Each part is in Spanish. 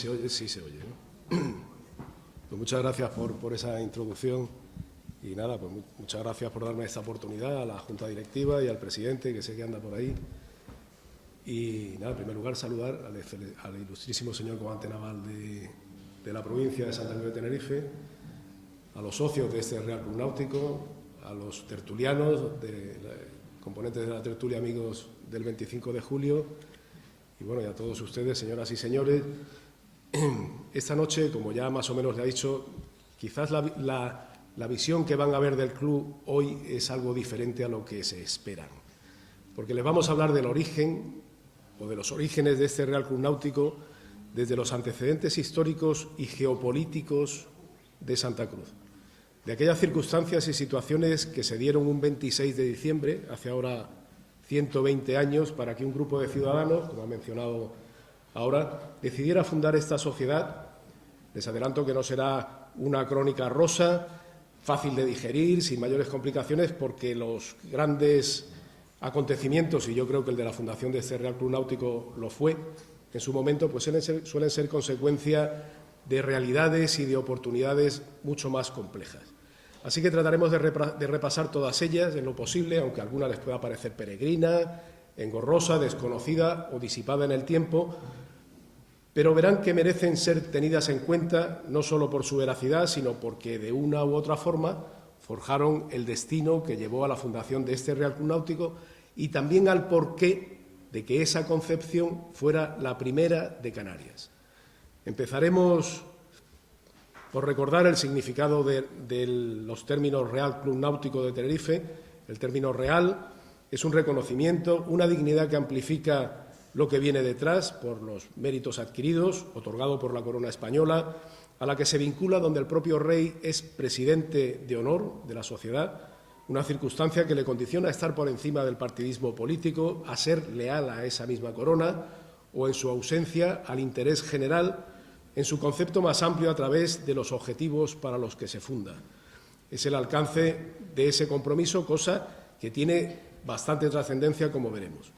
se oye, sí se oye, ¿no? Pues muchas gracias por esa introducción y nada, pues muchas gracias por darme esta oportunidad a la Junta Directiva y al presidente, que sé que anda por ahí. Y nada, en primer lugar saludar al ilustrísimo señor comandante naval de la provincia de Santa Cruz de Tenerife, a los socios de este Real Club Náutico, a los tertulianos, componentes de la tertulia Amigos del 25 de julio, y bueno, y a todos ustedes, señoras y señores. Esta noche, como ya más o menos le ha dicho, quizás la visión que van a ver del club hoy es algo diferente a lo que se esperan, porque les vamos a hablar del origen o de los orígenes de este Real Club Náutico desde los antecedentes históricos y geopolíticos de Santa Cruz, de aquellas circunstancias y situaciones que se dieron un 26 de diciembre, hace ahora 120 años, para que un grupo de ciudadanos, como ha mencionado ahora, decidiera fundar esta sociedad. Les adelanto que no será una crónica rosa, fácil de digerir, sin mayores complicaciones, porque los grandes acontecimientos, y yo creo que el de la fundación de este Real Club Náutico lo fue en su momento, pues suelen ser consecuencia de realidades y de oportunidades mucho más complejas. Así que trataremos de repasar todas ellas en lo posible, aunque alguna les pueda parecer peregrina, engorrosa, desconocida o disipada en el tiempo, pero verán que merecen ser tenidas en cuenta no solo por su veracidad, sino porque de una u otra forma forjaron el destino que llevó a la fundación de este Real Club Náutico y también al porqué de que esa concepción fuera la primera de Canarias. Empezaremos por recordar el significado de los términos Real Club Náutico de Tenerife. El término real es un reconocimiento, una dignidad que amplifica lo que viene detrás por los méritos adquiridos, otorgado por la corona española, a la que se vincula donde el propio rey es presidente de honor de la sociedad, una circunstancia que le condiciona a estar por encima del partidismo político, a ser leal a esa misma corona o, en su ausencia, al interés general, en su concepto más amplio a través de los objetivos para los que se funda. Es el alcance de ese compromiso, cosa que tiene bastante trascendencia, como veremos.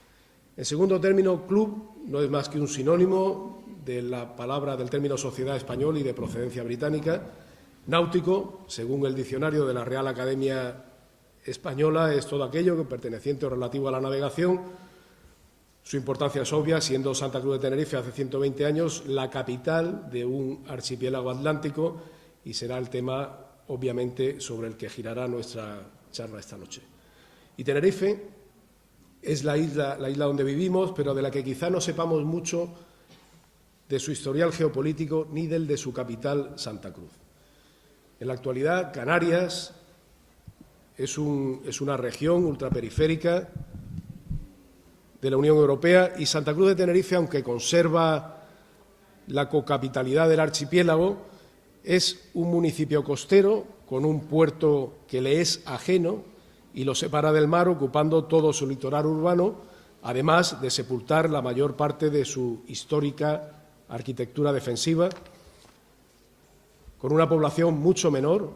En segundo término, club no es más que un sinónimo de la palabra del término sociedad español y de procedencia británica. Náutico, según el diccionario de la Real Academia Española, es todo aquello que perteneciente o relativo a la navegación. Su importancia es obvia, siendo Santa Cruz de Tenerife hace 120 años la capital de un archipiélago atlántico, y será el tema, obviamente, sobre el que girará nuestra charla esta noche. Y Tenerife es la isla donde vivimos, pero de la que quizá no sepamos mucho de su historial geopolítico ni del de su capital, Santa Cruz. En la actualidad, Canarias es una región ultraperiférica de la Unión Europea, y Santa Cruz de Tenerife, aunque conserva la cocapitalidad del archipiélago, es un municipio costero con un puerto que le es ajeno y lo separa del mar, ocupando todo su litoral urbano, además de sepultar la mayor parte de su histórica arquitectura defensiva, con una población mucho menor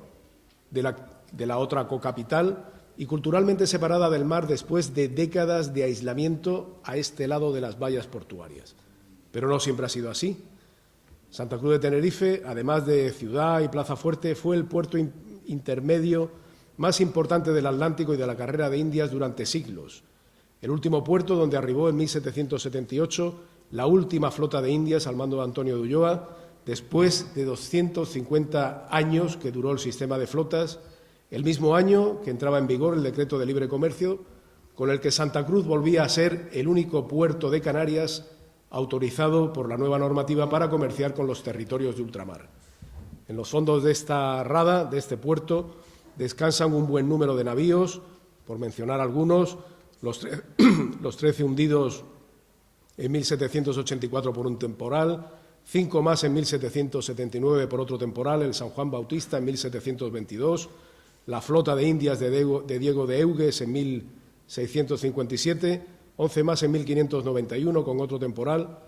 de la otra cocapital y culturalmente separada del mar después de décadas de aislamiento a este lado de las vallas portuarias. Pero no siempre ha sido así. Santa Cruz de Tenerife, además de ciudad y plaza fuerte, fue el puerto intermedio más importante del Atlántico y de la carrera de Indias durante siglos. El último puerto donde arribó en 1778 la última flota de Indias al mando de Antonio de Ulloa, después de 250 años que duró el sistema de flotas, el mismo año que entraba en vigor el decreto de libre comercio, con el que Santa Cruz volvía a ser el único puerto de Canarias autorizado por la nueva normativa para comerciar con los territorios de ultramar. En los fondos de esta rada, de este puerto, descansan un buen número de navíos, por mencionar algunos, los 13 hundidos en 1784 por un temporal, 5 más en 1779 por otro temporal, el San Juan Bautista en 1722, la flota de Indias de Diego de Eugues en 1657, 11 más en 1591 con otro temporal.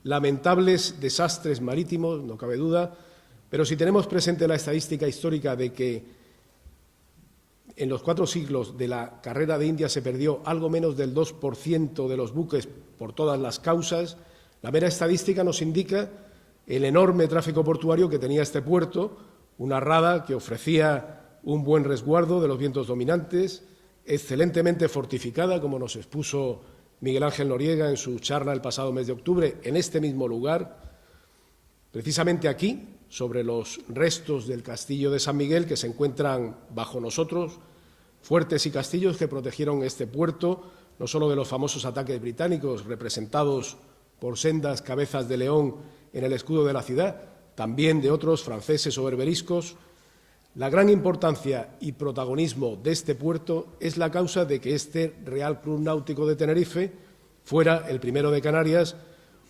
Lamentables desastres marítimos, no cabe duda, pero si tenemos presente la estadística histórica de que en los 4 siglos de la carrera de Indias se perdió algo menos del 2% de los buques por todas las causas, la mera estadística nos indica el enorme tráfico portuario que tenía este puerto, una rada que ofrecía un buen resguardo de los vientos dominantes, excelentemente fortificada, como nos expuso Miguel Ángel Noriega en su charla el pasado mes de octubre, en este mismo lugar, precisamente aquí, sobre los restos del castillo de San Miguel, que se encuentran bajo nosotros, fuertes y castillos que protegieron este puerto, no solo de los famosos ataques británicos representados por sendas cabezas de león en el escudo de la ciudad, también de otros franceses o berberiscos. La gran importancia y protagonismo de este puerto es la causa de que este Real Club Náutico de Tenerife fuera el primero de Canarias,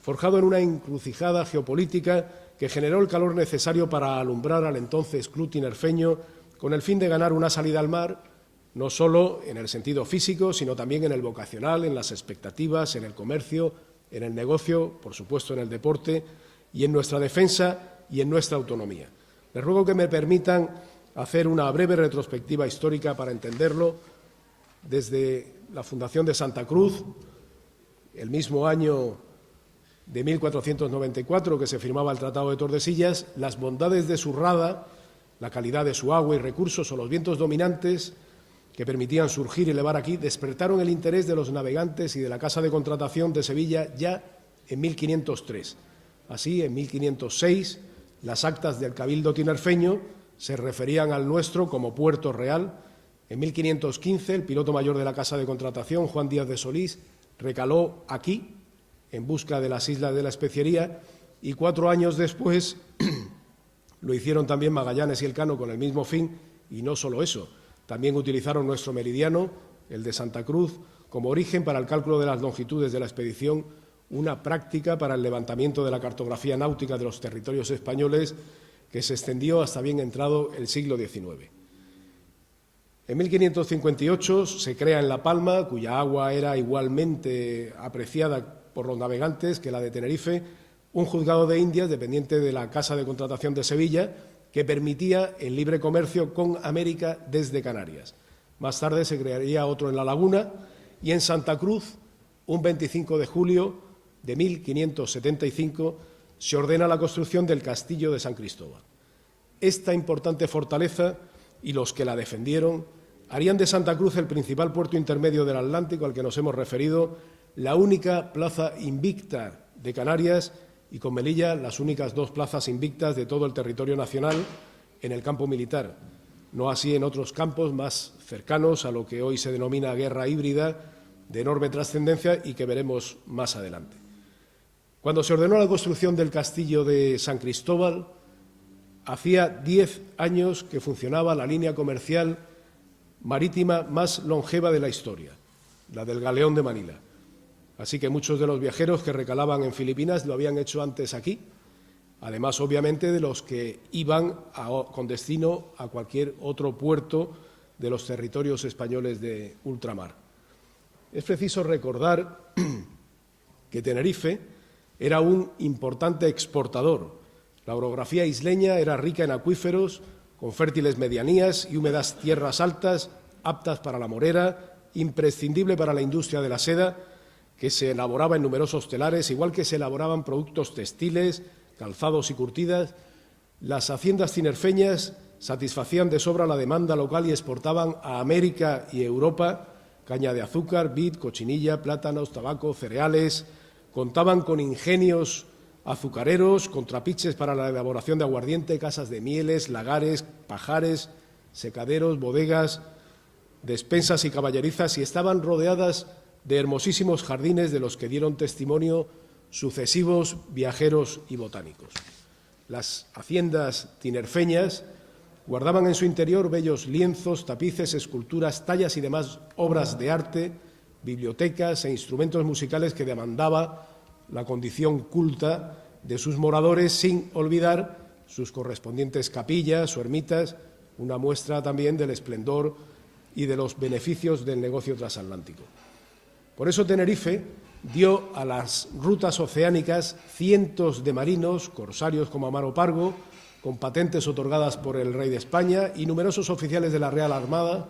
forjado en una encrucijada geopolítica que generó el calor necesario para alumbrar al entonces club tinerfeño con el fin de ganar una salida al mar, no solo en el sentido físico, sino también en el vocacional, en las expectativas, en el comercio, en el negocio, por supuesto en el deporte y en nuestra defensa y en nuestra autonomía. Les ruego que me permitan hacer una breve retrospectiva histórica para entenderlo. Desde la fundación de Santa Cruz, el mismo año de 1494 que se firmaba el Tratado de Tordesillas, las bondades de su rada, la calidad de su agua y recursos o los vientos dominantes que permitían surgir y elevar aquí, despertaron el interés de los navegantes y de la Casa de Contratación de Sevilla ya en 1503. Así, en 1506, las actas del Cabildo tinerfeño se referían al nuestro como Puerto Real. En 1515, el piloto mayor de la Casa de Contratación, Juan Díaz de Solís, recaló aquí en busca de las Islas de la Especiería y 4 años después lo hicieron también Magallanes y Elcano con el mismo fin, y no solo eso, también utilizaron nuestro meridiano, el de Santa Cruz, como origen para el cálculo de las longitudes de la expedición, una práctica para el levantamiento de la cartografía náutica de los territorios españoles que se extendió hasta bien entrado el siglo XIX. En 1558 se crea en La Palma, cuya agua era igualmente apreciada por los navegantes que la de Tenerife, un juzgado de Indias dependiente de la Casa de Contratación de Sevilla que permitía el libre comercio con América desde Canarias. Más tarde se crearía otro en La Laguna y en Santa Cruz, un 25 de julio de 1575, se ordena la construcción del Castillo de San Cristóbal. Esta importante fortaleza y los que la defendieron harían de Santa Cruz el principal puerto intermedio del Atlántico al que nos hemos referido, la única plaza invicta de Canarias y con Melilla las únicas 2 plazas invictas de todo el territorio nacional en el campo militar, no así en otros campos más cercanos a lo que hoy se denomina guerra híbrida de enorme trascendencia y que veremos más adelante. Cuando se ordenó la construcción del Castillo de San Cristóbal, hacía 10 años que funcionaba la línea comercial marítima más longeva de la historia, la del Galeón de Manila. Así que muchos de los viajeros que recalaban en Filipinas lo habían hecho antes aquí, además, obviamente, de los que iban con destino a cualquier otro puerto de los territorios españoles de ultramar. Es preciso recordar que Tenerife era un importante exportador. La orografía isleña era rica en acuíferos, con fértiles medianías y húmedas tierras altas, aptas para la morera, imprescindible para la industria de la seda, que se elaboraba en numerosos telares, igual que se elaboraban productos textiles, calzados y curtidas. Las haciendas tinerfeñas satisfacían de sobra la demanda local y exportaban a América y Europa caña de azúcar, vid, cochinilla, plátanos, tabaco, cereales. Contaban con ingenios azucareros, con trapiches para la elaboración de aguardiente, casas de mieles, lagares, pajares, secaderos, bodegas, despensas y caballerizas, y estaban rodeadas de hermosísimos jardines de los que dieron testimonio sucesivos viajeros y botánicos. Las haciendas tinerfeñas guardaban en su interior bellos lienzos, tapices, esculturas, tallas y demás obras de arte, bibliotecas e instrumentos musicales que demandaba la condición culta de sus moradores, sin olvidar sus correspondientes capillas o ermitas, una muestra también del esplendor y de los beneficios del negocio transatlántico. Por eso Tenerife dio a las rutas oceánicas cientos de marinos, corsarios como Amaro Pargo, con patentes otorgadas por el rey de España, y numerosos oficiales de la Real Armada,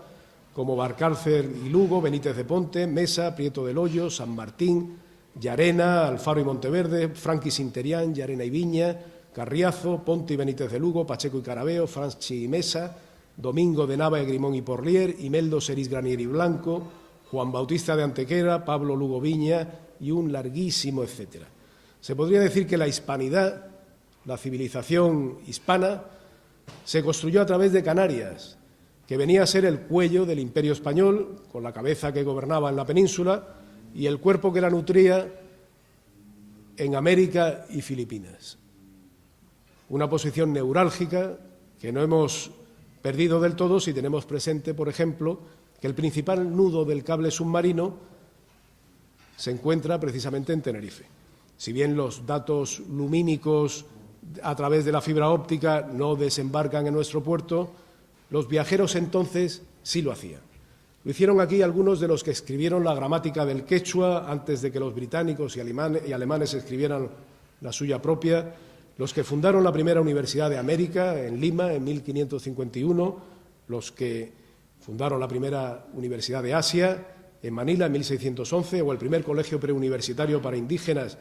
como Barcárcer y Lugo, Benítez de Ponte, Mesa, Prieto del Hoyo, San Martín, Llarena, Alfaro y Monteverde, Franquis Interián, Llarena y Viña, Carriazo, Ponte y Benítez de Lugo, Pacheco y Carabeo, Franchi y Mesa, Domingo de Nava, Grimón y Porlier, Imeldo, Serís, Granier y Blanco, Juan Bautista de Antequera, Pablo Lugo Viña y un larguísimo etcétera. Se podría decir que la hispanidad, la civilización hispana, se construyó a través de Canarias, que venía a ser el cuello del Imperio español, con la cabeza que gobernaba en la península y el cuerpo que la nutría en América y Filipinas. Una posición neurálgica que no hemos perdido del todo si tenemos presente, por ejemplo, que el principal nudo del cable submarino se encuentra precisamente en Tenerife. Si bien los datos lumínicos a través de la fibra óptica no desembarcan en nuestro puerto, los viajeros entonces sí lo hacían. Lo hicieron aquí algunos de los que escribieron la gramática del quechua antes de que los británicos y alemanes escribieran la suya propia, los que fundaron la primera Universidad de América en Lima en 1551, los que fundaron la primera Universidad de Asia en Manila en 1611 o el primer colegio preuniversitario para indígenas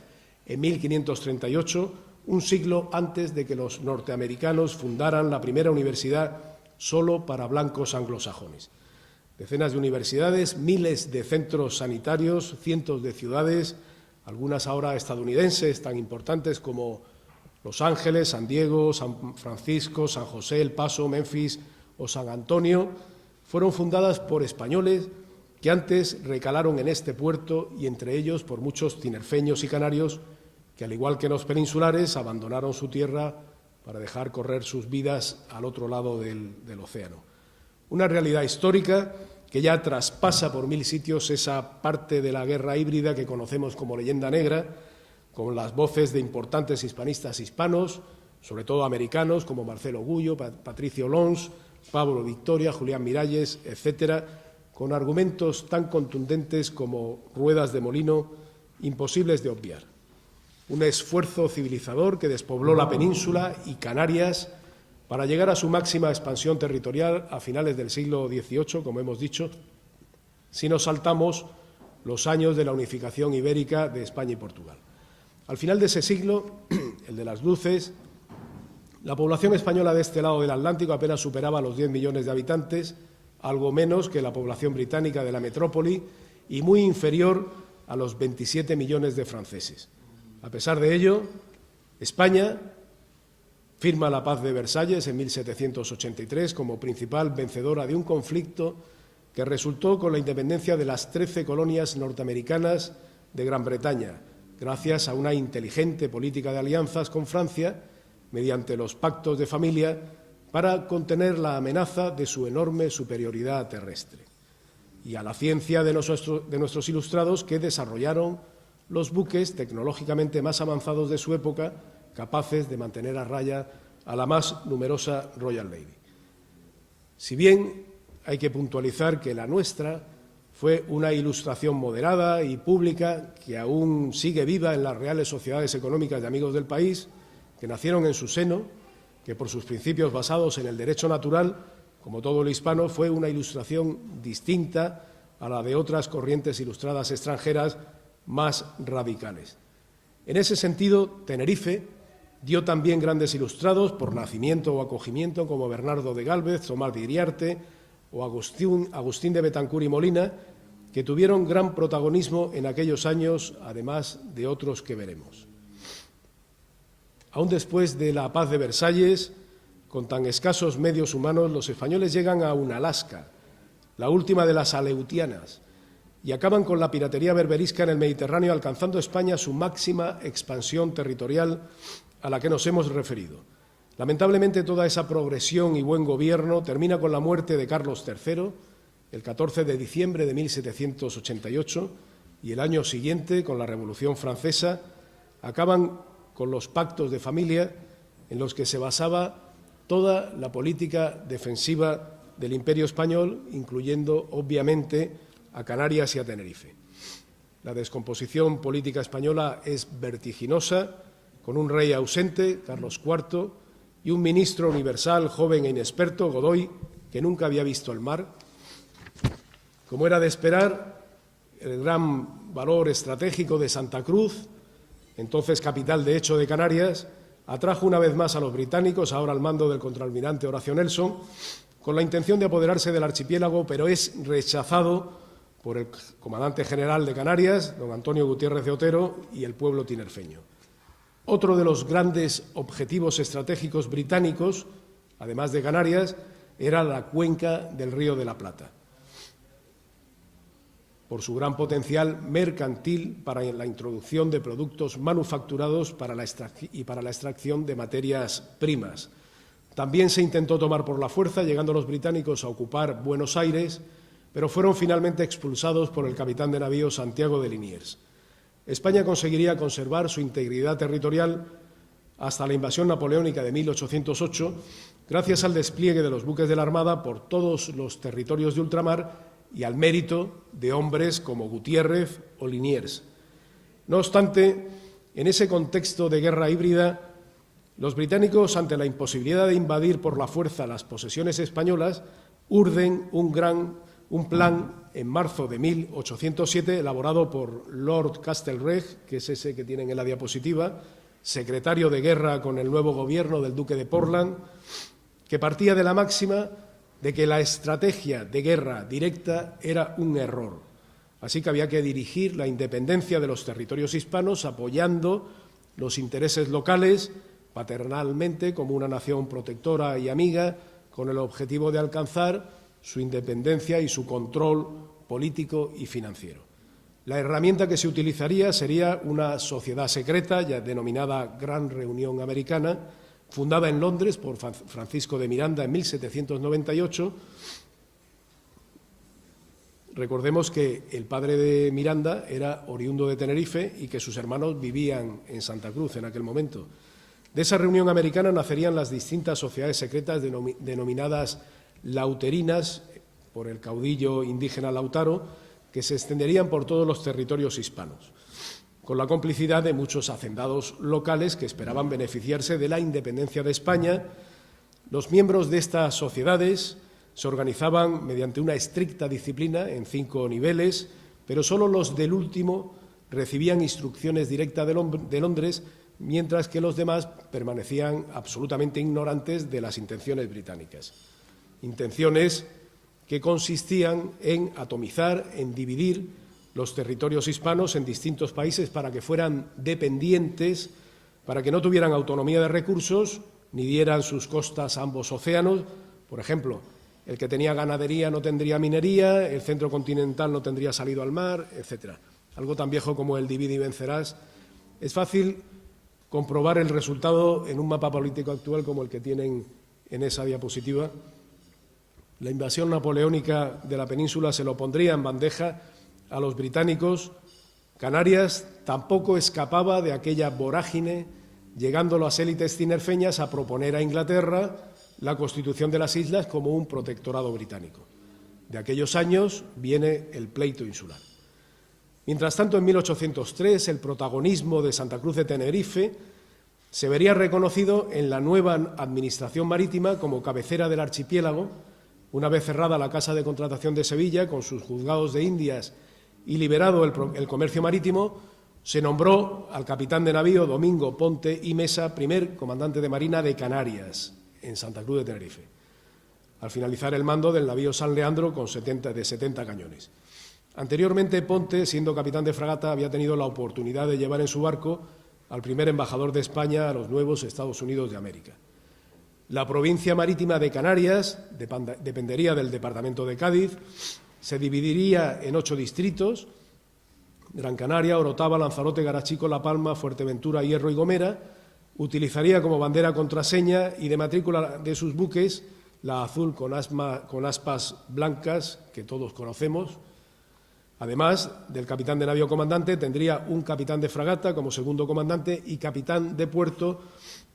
en 1538, un siglo antes de que los norteamericanos fundaran la primera universidad solo para blancos anglosajones. Decenas de universidades, miles de centros sanitarios, cientos de ciudades, algunas ahora estadounidenses tan importantes como Los Ángeles, San Diego, San Francisco, San José, El Paso, Memphis o San Antonio, fueron fundadas por españoles que antes recalaron en este puerto y entre ellos por muchos tinerfeños y canarios que, al igual que los peninsulares, abandonaron su tierra para dejar correr sus vidas al otro lado del océano. Una realidad histórica que ya traspasa por mil sitios esa parte de la guerra híbrida que conocemos como leyenda negra, con las voces de importantes hispanistas hispanos, sobre todo americanos, como Marcelo Gullo, Patricio Lons, Pablo Victoria, Julián Miralles, etcétera, con argumentos tan contundentes como ruedas de molino, imposibles de obviar. Un esfuerzo civilizador que despobló la península y Canarias para llegar a su máxima expansión territorial a finales del siglo XVIII, como hemos dicho, si nos saltamos los años de la unificación ibérica de España y Portugal. Al final de ese siglo, el de las luces, la población española de este lado del Atlántico apenas superaba los 10 millones de habitantes, algo menos que la población británica de la metrópoli y muy inferior a los 27 millones de franceses. A pesar de ello, España firma la Paz de Versalles en 1783 como principal vencedora de un conflicto que resultó con la independencia de las 13 colonias norteamericanas de Gran Bretaña, gracias a una inteligente política de alianzas con Francia mediante los pactos de familia para contener la amenaza de su enorme superioridad terrestre, y a la ciencia de nuestros ilustrados que desarrollaron los buques tecnológicamente más avanzados de su época, capaces de mantener a raya a la más numerosa Royal Navy. Si bien hay que puntualizar que la nuestra fue una ilustración moderada y pública que aún sigue viva en las reales sociedades económicas de amigos del país, que nacieron en su seno, que por sus principios basados en el derecho natural, como todo lo hispano, fue una ilustración distinta a la de otras corrientes ilustradas extranjeras más radicales. En ese sentido, Tenerife dio también grandes ilustrados por nacimiento o acogimiento como Bernardo de Gálvez, Tomás de Iriarte o Agustín de Betancur y Molina, que tuvieron gran protagonismo en aquellos años, además de otros que veremos. Aún después de la Paz de Versalles, con tan escasos medios humanos, los españoles llegan a Unalaska, la última de las aleutianas, y acaban con la piratería berberisca en el Mediterráneo, alcanzando España su máxima expansión territorial a la que nos hemos referido. Lamentablemente, toda esa progresión y buen gobierno termina con la muerte de Carlos III, el 14 de diciembre de 1788, y el año siguiente, con la Revolución Francesa, acaban con los pactos de familia en los que se basaba toda la política defensiva del Imperio español, incluyendo, obviamente, a Canarias y a Tenerife. La descomposición política española es vertiginosa, con un rey ausente, Carlos IV, y un ministro universal, joven e inexperto, Godoy, que nunca había visto el mar. Como era de esperar, el gran valor estratégico de Santa Cruz, entonces capital de hecho de Canarias, atrajo una vez más a los británicos, ahora al mando del contraalmirante Horatio Nelson, con la intención de apoderarse del archipiélago, pero es rechazado por el comandante general de Canarias, don Antonio Gutiérrez de Otero, y el pueblo tinerfeño. Otro de los grandes objetivos estratégicos británicos, además de Canarias, era la cuenca del Río de la Plata, por su gran potencial mercantil para la introducción de productos manufacturados y para la extracción de materias primas. También se intentó tomar por la fuerza, llegando los británicos a ocupar Buenos Aires, pero fueron finalmente expulsados por el capitán de navío Santiago de Liniers. España conseguiría conservar su integridad territorial hasta la invasión napoleónica de 1808, gracias al despliegue de los buques de la Armada por todos los territorios de ultramar y al mérito de hombres como Gutiérrez o Liniers. No obstante, en ese contexto de guerra híbrida, los británicos, ante la imposibilidad de invadir por la fuerza las posesiones españolas, urden un plan en marzo de 1807, elaborado por Lord Castlereagh, que es ese que tienen en la diapositiva, secretario de guerra con el nuevo gobierno del duque de Portland, que partía de la máxima de que la estrategia de guerra directa era un error. Así que había que dirigir la independencia de los territorios hispanos apoyando los intereses locales paternalmente como una nación protectora y amiga, con el objetivo de alcanzar su independencia y su control político y financiero. La herramienta que se utilizaría sería una sociedad secreta, ya denominada Gran Reunión Americana, fundada en Londres por Francisco de Miranda en 1798. Recordemos que el padre de Miranda era oriundo de Tenerife y que sus hermanos vivían en Santa Cruz en aquel momento. De esa reunión americana nacerían las distintas sociedades secretas denominadas lauterinas, por el caudillo indígena Lautaro, que se extenderían por todos los territorios hispanos, con la complicidad de muchos hacendados locales que esperaban beneficiarse de la independencia de España. Los miembros de estas sociedades se organizaban mediante una estricta disciplina en 5 niveles, pero solo los del último recibían instrucciones directas de Londres, mientras que los demás permanecían absolutamente ignorantes de las intenciones británicas. Intenciones que consistían en atomizar, en dividir los territorios hispanos en distintos países para que fueran dependientes, para que no tuvieran autonomía de recursos ni dieran sus costas a ambos océanos. Por ejemplo, el que tenía ganadería no tendría minería, el centro continental no tendría salido al mar, etc. Algo tan viejo como el divide y vencerás. Es fácil comprobar el resultado en un mapa político actual como el que tienen en esa diapositiva. La invasión napoleónica de la península se lo pondría en bandeja a los británicos. Canarias tampoco escapaba de aquella vorágine, llegando las élites tinerfeñas a proponer a Inglaterra la constitución de las islas como un protectorado británico. De aquellos años viene el pleito insular. Mientras tanto, en 1803, el protagonismo de Santa Cruz de Tenerife se vería reconocido en la nueva administración marítima como cabecera del archipiélago. Una vez cerrada la Casa de Contratación de Sevilla, con sus juzgados de Indias, y liberado el comercio marítimo, se nombró al capitán de navío Domingo Ponte y Mesa, primer comandante de Marina de Canarias, en Santa Cruz de Tenerife, al finalizar el mando del navío San Leandro de 70 cañones. Anteriormente, Ponte, siendo capitán de fragata, había tenido la oportunidad de llevar en su barco al primer embajador de España a los nuevos Estados Unidos de América. La provincia marítima de Canarias dependería del departamento de Cádiz, se dividiría en 8 distritos: Gran Canaria, Orotava, Lanzarote, Garachico, La Palma, Fuerteventura, Hierro y Gomera. Utilizaría como bandera contraseña y de matrícula de sus buques la azul con aspas blancas, que todos conocemos. Además del capitán de navío comandante, tendría un capitán de fragata como segundo comandante y capitán de puerto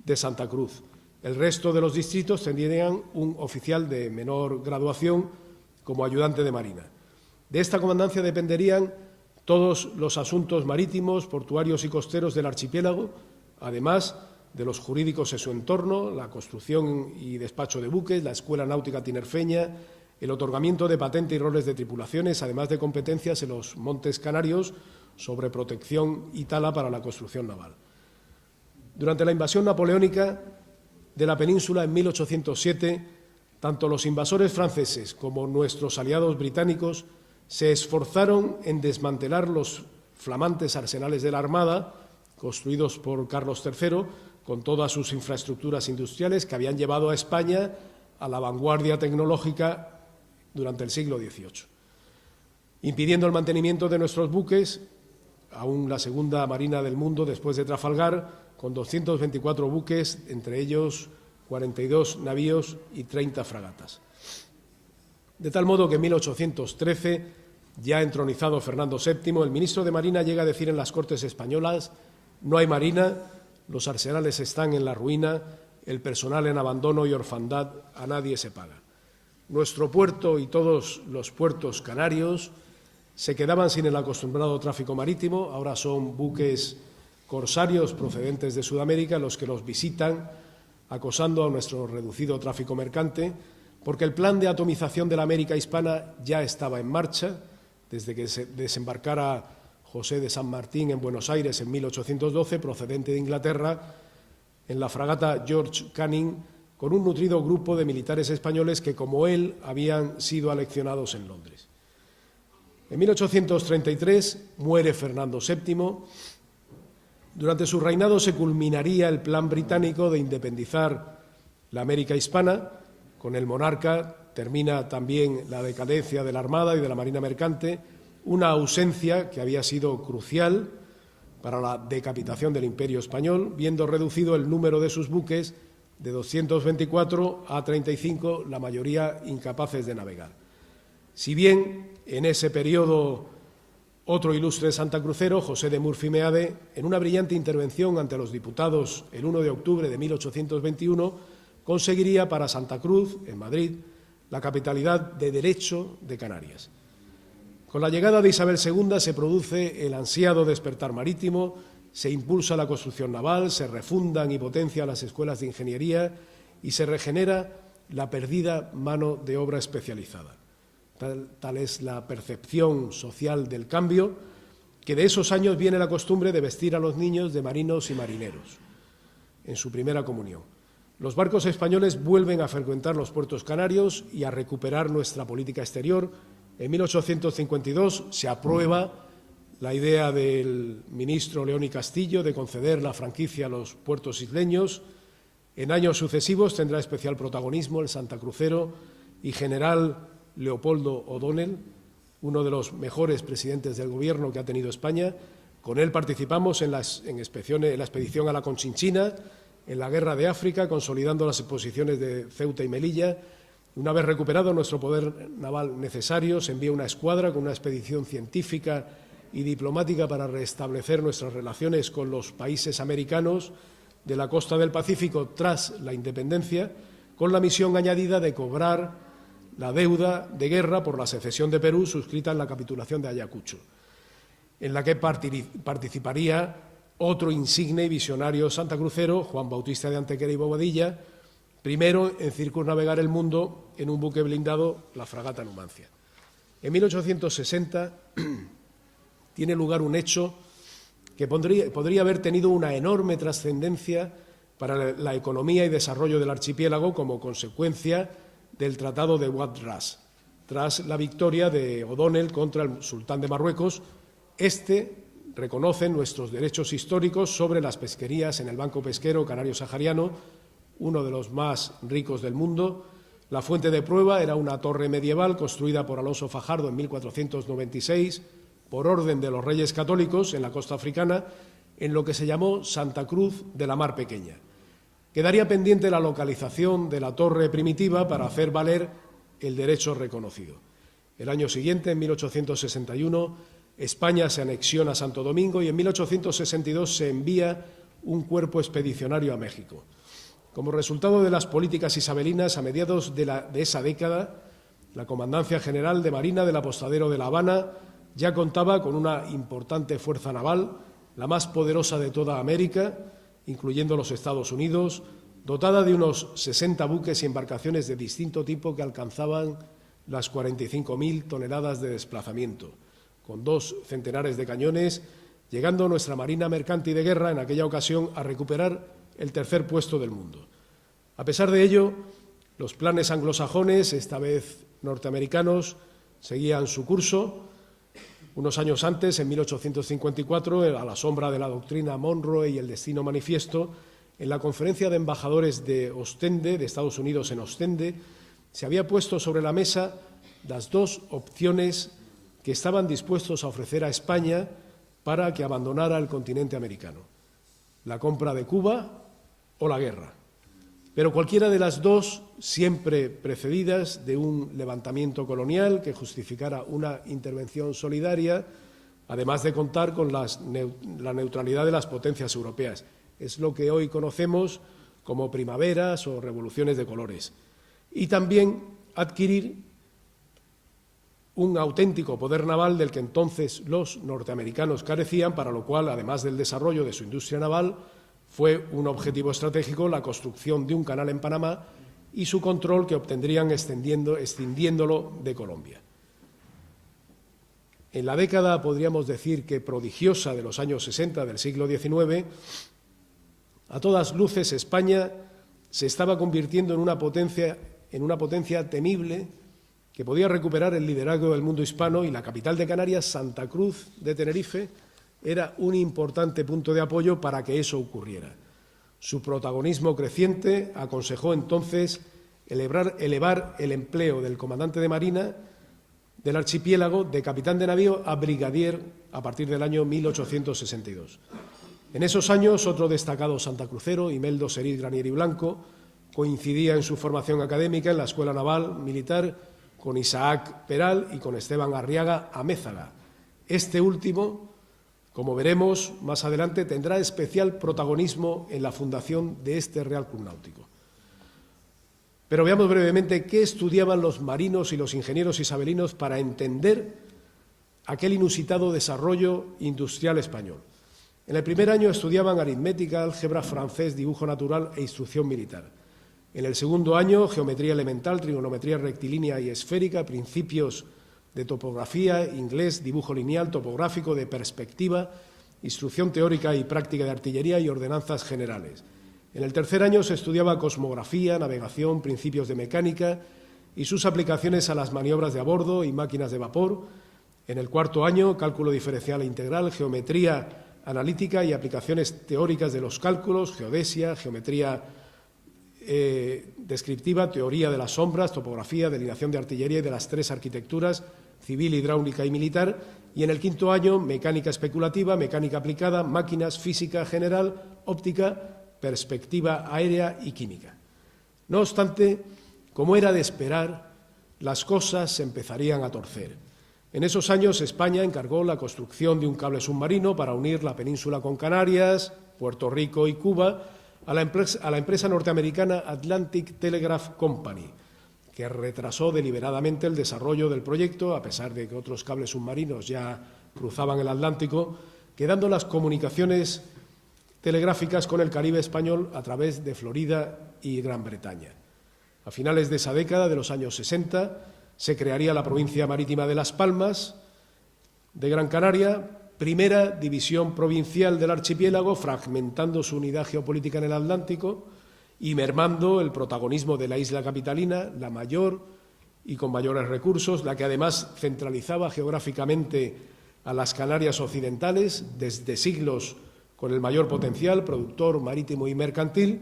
de Santa Cruz. El resto de los distritos tendrían un oficial de menor graduación como ayudante de marina. De esta comandancia dependerían todos los asuntos marítimos, portuarios y costeros del archipiélago, además de los jurídicos en su entorno, la construcción y despacho de buques, la escuela náutica tinerfeña, el otorgamiento de patente y roles de tripulaciones, además de competencias en los Montes Canarios sobre protección y tala para la construcción naval. Durante la invasión napoleónica de la península en 1807, tanto los invasores franceses como nuestros aliados británicos se esforzaron en desmantelar los flamantes arsenales de la Armada, construidos por Carlos III, con todas sus infraestructuras industriales que habían llevado a España a la vanguardia tecnológica durante el siglo XVIII, impidiendo el mantenimiento de nuestros buques, aún la segunda marina del mundo después de Trafalgar, con 224 buques, entre ellos 42 navíos y 30 fragatas. De tal modo que en 1813, ya entronizado Fernando VII, el ministro de Marina llega a decir en las Cortes españolas: no hay marina, los arsenales están en la ruina, el personal en abandono y orfandad, a nadie se paga. Nuestro puerto y todos los puertos canarios se quedaban sin el acostumbrado tráfico marítimo, ahora son buques corsarios procedentes de Sudamérica los que los visitan, acosando a nuestro reducido tráfico mercante, porque el plan de atomización de la América hispana ya estaba en marcha, desde que se desembarcara José de San Martín en Buenos Aires en 1812, procedente de Inglaterra, en la fragata George Canning, con un nutrido grupo de militares españoles que, como él, habían sido aleccionados en Londres. En 1833 muere Fernando VII. Durante su reinado se culminaría el plan británico de independizar la América hispana. Con el monarca termina también la decadencia de la Armada y de la Marina Mercante, una ausencia que había sido crucial para la decapitación del Imperio español, viendo reducido el número de sus buques de 224 a 35, la mayoría incapaces de navegar. Si bien en ese periodo otro ilustre santacrucero, José de Murphy Meade, en una brillante intervención ante los diputados el 1 de octubre de 1821, conseguiría para Santa Cruz, en Madrid, la capitalidad de derecho de Canarias. Con la llegada de Isabel II se produce el ansiado despertar marítimo, se impulsa la construcción naval, se refundan y potencian las escuelas de ingeniería y se regenera la perdida mano de obra especializada. Tal es la percepción social del cambio, que de esos años viene la costumbre de vestir a los niños de marinos y marineros en su primera comunión. Los barcos españoles vuelven a frecuentar los puertos canarios y a recuperar nuestra política exterior. En 1852 se aprueba la idea del ministro León y Castillo de conceder la franquicia a los puertos isleños. En años sucesivos tendrá especial protagonismo el santacrucero y general Leopoldo O'Donnell, uno de los mejores presidentes del Gobierno que ha tenido España. Con él participamos en la expedición a la Conchinchina, en la Guerra de África, consolidando las posiciones de Ceuta y Melilla. Una vez recuperado nuestro poder naval necesario, se envía una escuadra con una expedición científica y diplomática para restablecer nuestras relaciones con los países americanos de la costa del Pacífico tras la independencia, con la misión añadida de cobrar la deuda de guerra por la secesión de Perú suscrita en la capitulación de Ayacucho, en la que participaría otro insigne y visionario santacrucero, Juan Bautista de Antequera y Bobadilla, primero en circunnavegar el mundo en un buque blindado, la fragata Numancia. En 1860 tiene lugar un hecho que podría haber tenido una enorme trascendencia para la economía y desarrollo del archipiélago como consecuencia del Tratado de Ouad Ras, tras la victoria de O'Donnell contra el sultán de Marruecos. Este reconoce nuestros derechos históricos sobre las pesquerías en el Banco Pesquero Canario-Sahariano, uno de los más ricos del mundo. La fuente de prueba era una torre medieval construida por Alonso Fajardo en 1496, por orden de los Reyes Católicos en la costa africana, en lo que se llamó Santa Cruz de la Mar Pequeña. Quedaría pendiente la localización de la torre primitiva para hacer valer el derecho reconocido. El año siguiente, en 1861, España se anexiona a Santo Domingo y en 1862 se envía un cuerpo expedicionario a México. Como resultado de las políticas isabelinas, a mediados de esa década, la Comandancia General de Marina del Apostadero de La Habana ya contaba con una importante fuerza naval, la más poderosa de toda América, incluyendo los Estados Unidos, dotada de unos 60 buques y embarcaciones de distinto tipo que alcanzaban las 45.000 toneladas de desplazamiento, con 2 centenares de cañones llegando nuestra Marina Mercante y de Guerra en aquella ocasión a recuperar el tercer puesto del mundo. A pesar de ello, los planes anglosajones, esta vez norteamericanos, seguían su curso. Unos años antes, en 1854, a la sombra de la doctrina Monroe y el destino manifiesto, en la conferencia de embajadores de Ostende, de Estados Unidos en Ostende, se había puesto sobre la mesa las dos opciones que estaban dispuestos a ofrecer a España para que abandonara el continente americano: la compra de Cuba o la guerra. Pero cualquiera de las dos, siempre precedidas de un levantamiento colonial que justificara una intervención solidaria, además de contar con la neutralidad de las potencias europeas. Es lo que hoy conocemos como primaveras o revoluciones de colores. Y también adquirir un auténtico poder naval del que entonces los norteamericanos carecían, para lo cual, además del desarrollo de su industria naval, fue un objetivo estratégico la construcción de un canal en Panamá y su control que obtendrían extendiéndolo de Colombia. En la década, podríamos decir que prodigiosa, de los años 60 del siglo XIX, a todas luces España se estaba convirtiendo en una potencia temible que podía recuperar el liderazgo del mundo hispano, y la capital de Canarias, Santa Cruz de Tenerife, era un importante punto de apoyo para que eso ocurriera. Su protagonismo creciente aconsejó entonces elevar el empleo del comandante de Marina del archipiélago de capitán de navío a brigadier a partir del año 1862. En esos años, otro destacado santacrucero, Imeldo Seriz Granier y Blanco, coincidía en su formación académica en la Escuela Naval Militar con Isaac Peral y con Esteban Arriaga Amézaga. Este último, como veremos más adelante, tendrá especial protagonismo en la fundación de este Real Club Náutico. Pero veamos brevemente qué estudiaban los marinos y los ingenieros isabelinos para entender aquel inusitado desarrollo industrial español. En el primer año estudiaban aritmética, álgebra, francés, dibujo natural e instrucción militar. En el segundo año, geometría elemental, trigonometría rectilínea y esférica, principios de topografía, inglés, dibujo lineal, topográfico, de perspectiva, instrucción teórica y práctica de artillería y ordenanzas generales. En el tercer año se estudiaba cosmografía, navegación, principios de mecánica y sus aplicaciones a las maniobras de a bordo y máquinas de vapor. En el cuarto año, cálculo diferencial e integral, geometría analítica y aplicaciones teóricas de los cálculos, geodesia, geometría descriptiva, teoría de las sombras, topografía, delineación de artillería y de las tres arquitecturas, civil, hidráulica y militar. Y en el quinto año, mecánica especulativa, mecánica aplicada, máquinas, física general, óptica, perspectiva aérea y química. No obstante, como era de esperar, las cosas se empezarían a torcer. En esos años, España encargó la construcción de un cable submarino para unir la península con Canarias, Puerto Rico y Cuba a la empresa norteamericana Atlantic Telegraph Company, que retrasó deliberadamente el desarrollo del proyecto, a pesar de que otros cables submarinos ya cruzaban el Atlántico, quedando las comunicaciones telegráficas con el Caribe español a través de Florida y Gran Bretaña. A finales de esa década, de los años 60, se crearía la provincia marítima de Las Palmas de Gran Canaria, primera división provincial del archipiélago, fragmentando su unidad geopolítica en el Atlántico y mermando el protagonismo de la isla capitalina, la mayor y con mayores recursos, la que además centralizaba geográficamente a las Canarias occidentales, desde siglos con el mayor potencial productor marítimo y mercantil,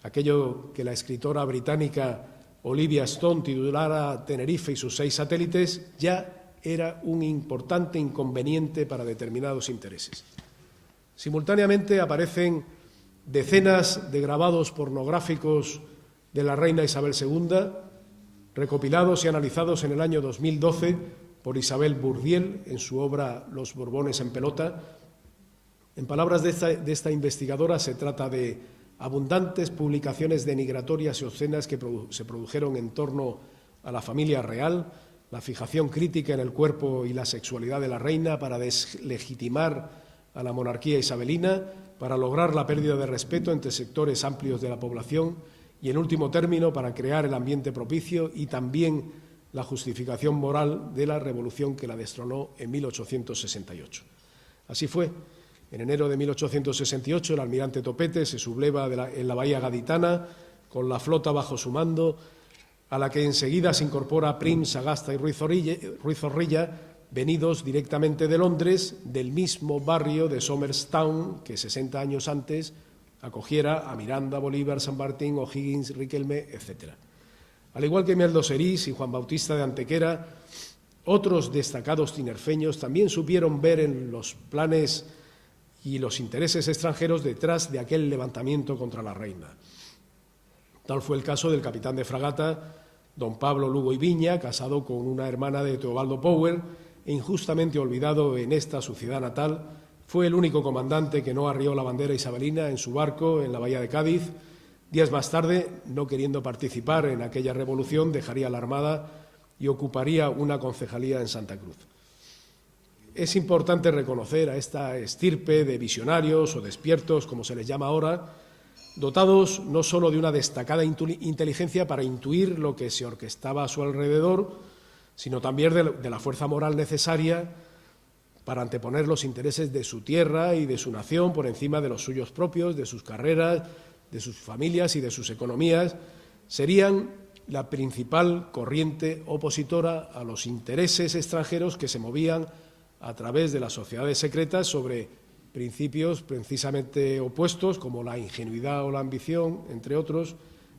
aquello que la escritora británica Olivia Stone titulara Tenerife y sus 6 satélites, ya era un importante inconveniente para determinados intereses. Simultáneamente aparecen decenas de grabados pornográficos de la reina Isabel II, recopilados y analizados en el año 2012 por Isabel Bourdiel en su obra Los Borbones en pelota. En palabras de esta investigadora, se trata de abundantes publicaciones denigratorias y obscenas que se produjeron en torno a la familia real, la fijación crítica en el cuerpo y la sexualidad de la reina para deslegitimar a la monarquía isabelina, para lograr la pérdida de respeto entre sectores amplios de la población y, en último término, para crear el ambiente propicio y también la justificación moral de la revolución que la destronó en 1868. Así fue. En enero de 1868 el almirante Topete se subleva en la bahía gaditana con la flota bajo su mando, a la que enseguida se incorpora Prim, Sagasta y Ruiz Zorrilla, venidos directamente de Londres, del mismo barrio de Somers Town que 60 años antes acogiera a Miranda, Bolívar, San Martín, O'Higgins, Riquelme, etc. Al igual que Imeldo Serís y Juan Bautista de Antequera, otros destacados tinerfeños también supieron ver en los planes y los intereses extranjeros detrás de aquel levantamiento contra la reina. Tal fue el caso del capitán de fragata, don Pablo Lugo y Viña, casado con una hermana de Teobaldo Powell, e injustamente olvidado en esta su ciudad natal. Fue el único comandante que no arrió la bandera isabelina en su barco en la bahía de Cádiz. Días más tarde, no queriendo participar en aquella revolución, dejaría la Armada y ocuparía una concejalía en Santa Cruz. Es importante reconocer a esta estirpe de visionarios o despiertos, como se les llama ahora, dotados no solo de una destacada inteligencia para intuir lo que se orquestaba a su alrededor, sino también de la fuerza moral necesaria para anteponer los intereses de su tierra y de su nación por encima de los suyos propios, de sus carreras, de sus familias y de sus economías. Serían la principal corriente opositora a los intereses extranjeros que se movían a través de las sociedades secretas sobre principios precisamente opuestos, como la ingenuidad o la ambición, entre otros.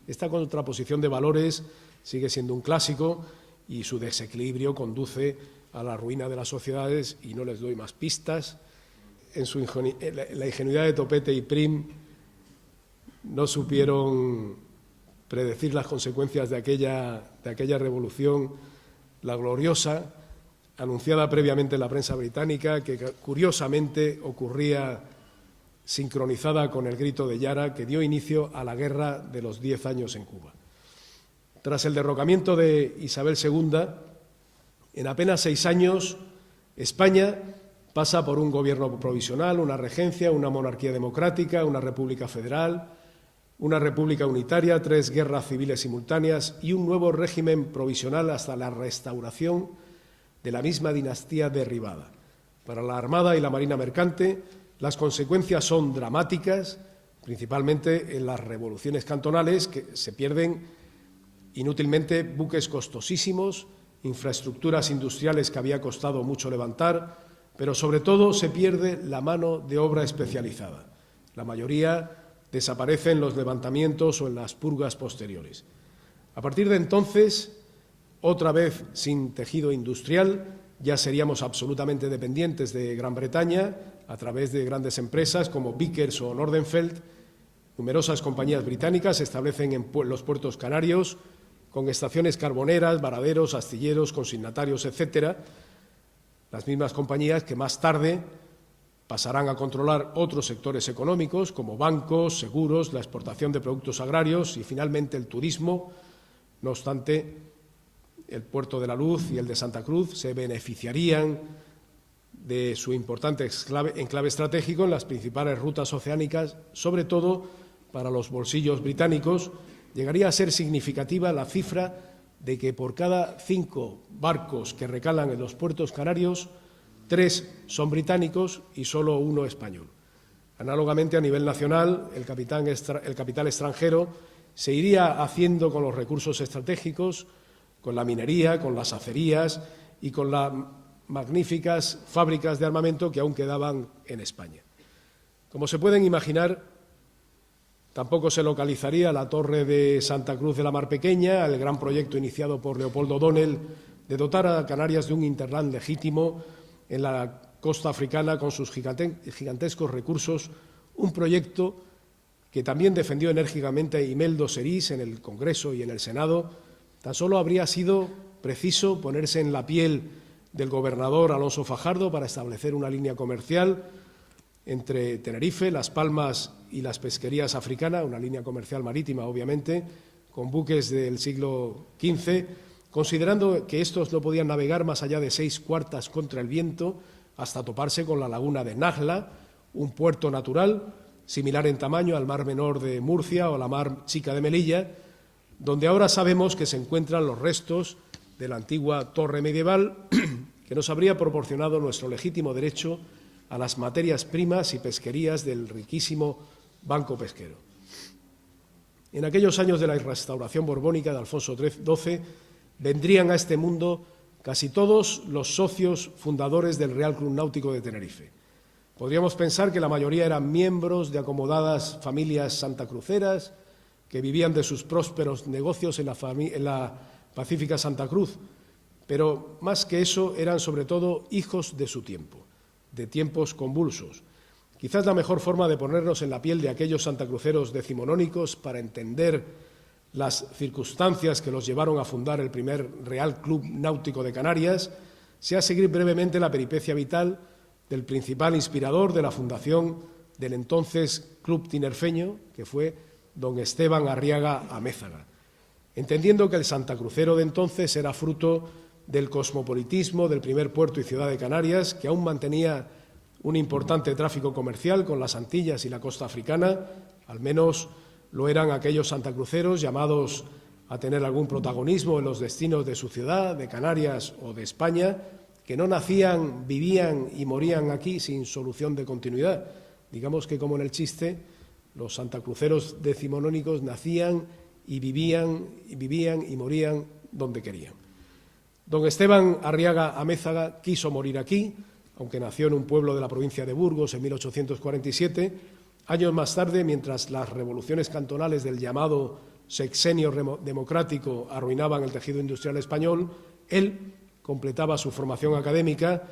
Esta contraposición de valores sigue siendo un clásico y su desequilibrio conduce a la ruina de las sociedades, y no les doy más pistas. La ingenuidad de Topete y Prim no supieron predecir las consecuencias de aquella revolución, la gloriosa, anunciada previamente en la prensa británica, que curiosamente ocurría sincronizada con el grito de Yara que dio inicio a la Guerra de los 10 años en Cuba. Tras el derrocamiento de Isabel II, en apenas 6 años, España pasa por un gobierno provisional, una regencia, una monarquía democrática, una república federal, una república unitaria, 3 guerras civiles simultáneas y un nuevo régimen provisional hasta la restauración de la misma dinastía derribada. Para la Armada y la Marina Mercante, las consecuencias son dramáticas, principalmente en las revoluciones cantonales, que se pierden inútilmente buques costosísimos, infraestructuras industriales que había costado mucho levantar, pero sobre todo se pierde la mano de obra especializada. La mayoría desaparece en los levantamientos o en las purgas posteriores. A partir de entonces, otra vez sin tejido industrial, ya seríamos absolutamente dependientes de Gran Bretaña a través de grandes empresas como Vickers o Nordenfeld. Numerosas compañías británicas se establecen en los puertos canarios, con estaciones carboneras, varaderos, astilleros, consignatarios, etcétera. Las mismas compañías que más tarde pasarán a controlar otros sectores económicos como bancos, seguros, la exportación de productos agrarios y finalmente el turismo. No obstante, el Puerto de la Luz y el de Santa Cruz se beneficiarían de su importante enclave estratégico en las principales rutas oceánicas, sobre todo para los bolsillos británicos. Llegaría a ser significativa la cifra de que por cada 5 barcos que recalan en los puertos canarios, 3 son británicos y solo 1 español. Análogamente, a nivel nacional, el capital extranjero se iría haciendo con los recursos estratégicos, con la minería, con las acerías y con las magníficas fábricas de armamento que aún quedaban en España. Como se pueden imaginar, tampoco se localizaría la torre de Santa Cruz de la Mar Pequeña, el gran proyecto iniciado por Leopoldo O'Donnell de dotar a Canarias de un hinterland legítimo en la costa africana con sus gigantescos recursos, un proyecto que también defendió enérgicamente Imeldo Serís en el Congreso y en el Senado. Tan solo habría sido preciso ponerse en la piel del gobernador Alonso Fajardo para establecer una línea comercial entre Tenerife, Las Palmas y las pesquerías africanas, una línea comercial marítima, obviamente, con buques del siglo XV, considerando que estos no podían navegar más allá de 6 cuartas contra el viento hasta toparse con la laguna de Nakhla, un puerto natural similar en tamaño al Mar Menor de Murcia o la Mar Chica de Melilla, donde ahora sabemos que se encuentran los restos de la antigua torre medieval que nos habría proporcionado nuestro legítimo derecho a las materias primas y pesquerías del riquísimo Banco Pesquero. En aquellos años de la restauración borbónica de Alfonso XII vendrían a este mundo casi todos los socios fundadores del Real Club Náutico de Tenerife. Podríamos pensar que la mayoría eran miembros de acomodadas familias santacruceras que vivían de sus prósperos negocios en la pacífica Santa Cruz, pero más que eso eran sobre todo hijos de su tiempo, de tiempos convulsos. Quizás la mejor forma de ponernos en la piel de aquellos santacruceros decimonónicos para entender las circunstancias que los llevaron a fundar el primer Real Club Náutico de Canarias sea seguir brevemente la peripecia vital del principal inspirador de la fundación del entonces Club Tinerfeño, que fue don Esteban Arriaga Amézaga, entendiendo que el santacrucero de entonces era fruto del cosmopolitismo del primer puerto y ciudad de Canarias, que aún mantenía un importante tráfico comercial con las Antillas y la costa africana, al menos lo eran aquellos santacruceros llamados a tener algún protagonismo en los destinos de su ciudad, de Canarias o de España, que no nacían, vivían y morían aquí sin solución de continuidad. Digamos que, como en el chiste, los santacruceros decimonónicos nacían y vivían y morían donde querían. Don Esteban Arriaga Amézaga quiso morir aquí, aunque nació en un pueblo de la provincia de Burgos en 1847, años más tarde, mientras las revoluciones cantonales del llamado sexenio democrático arruinaban el tejido industrial español, él completaba su formación académica,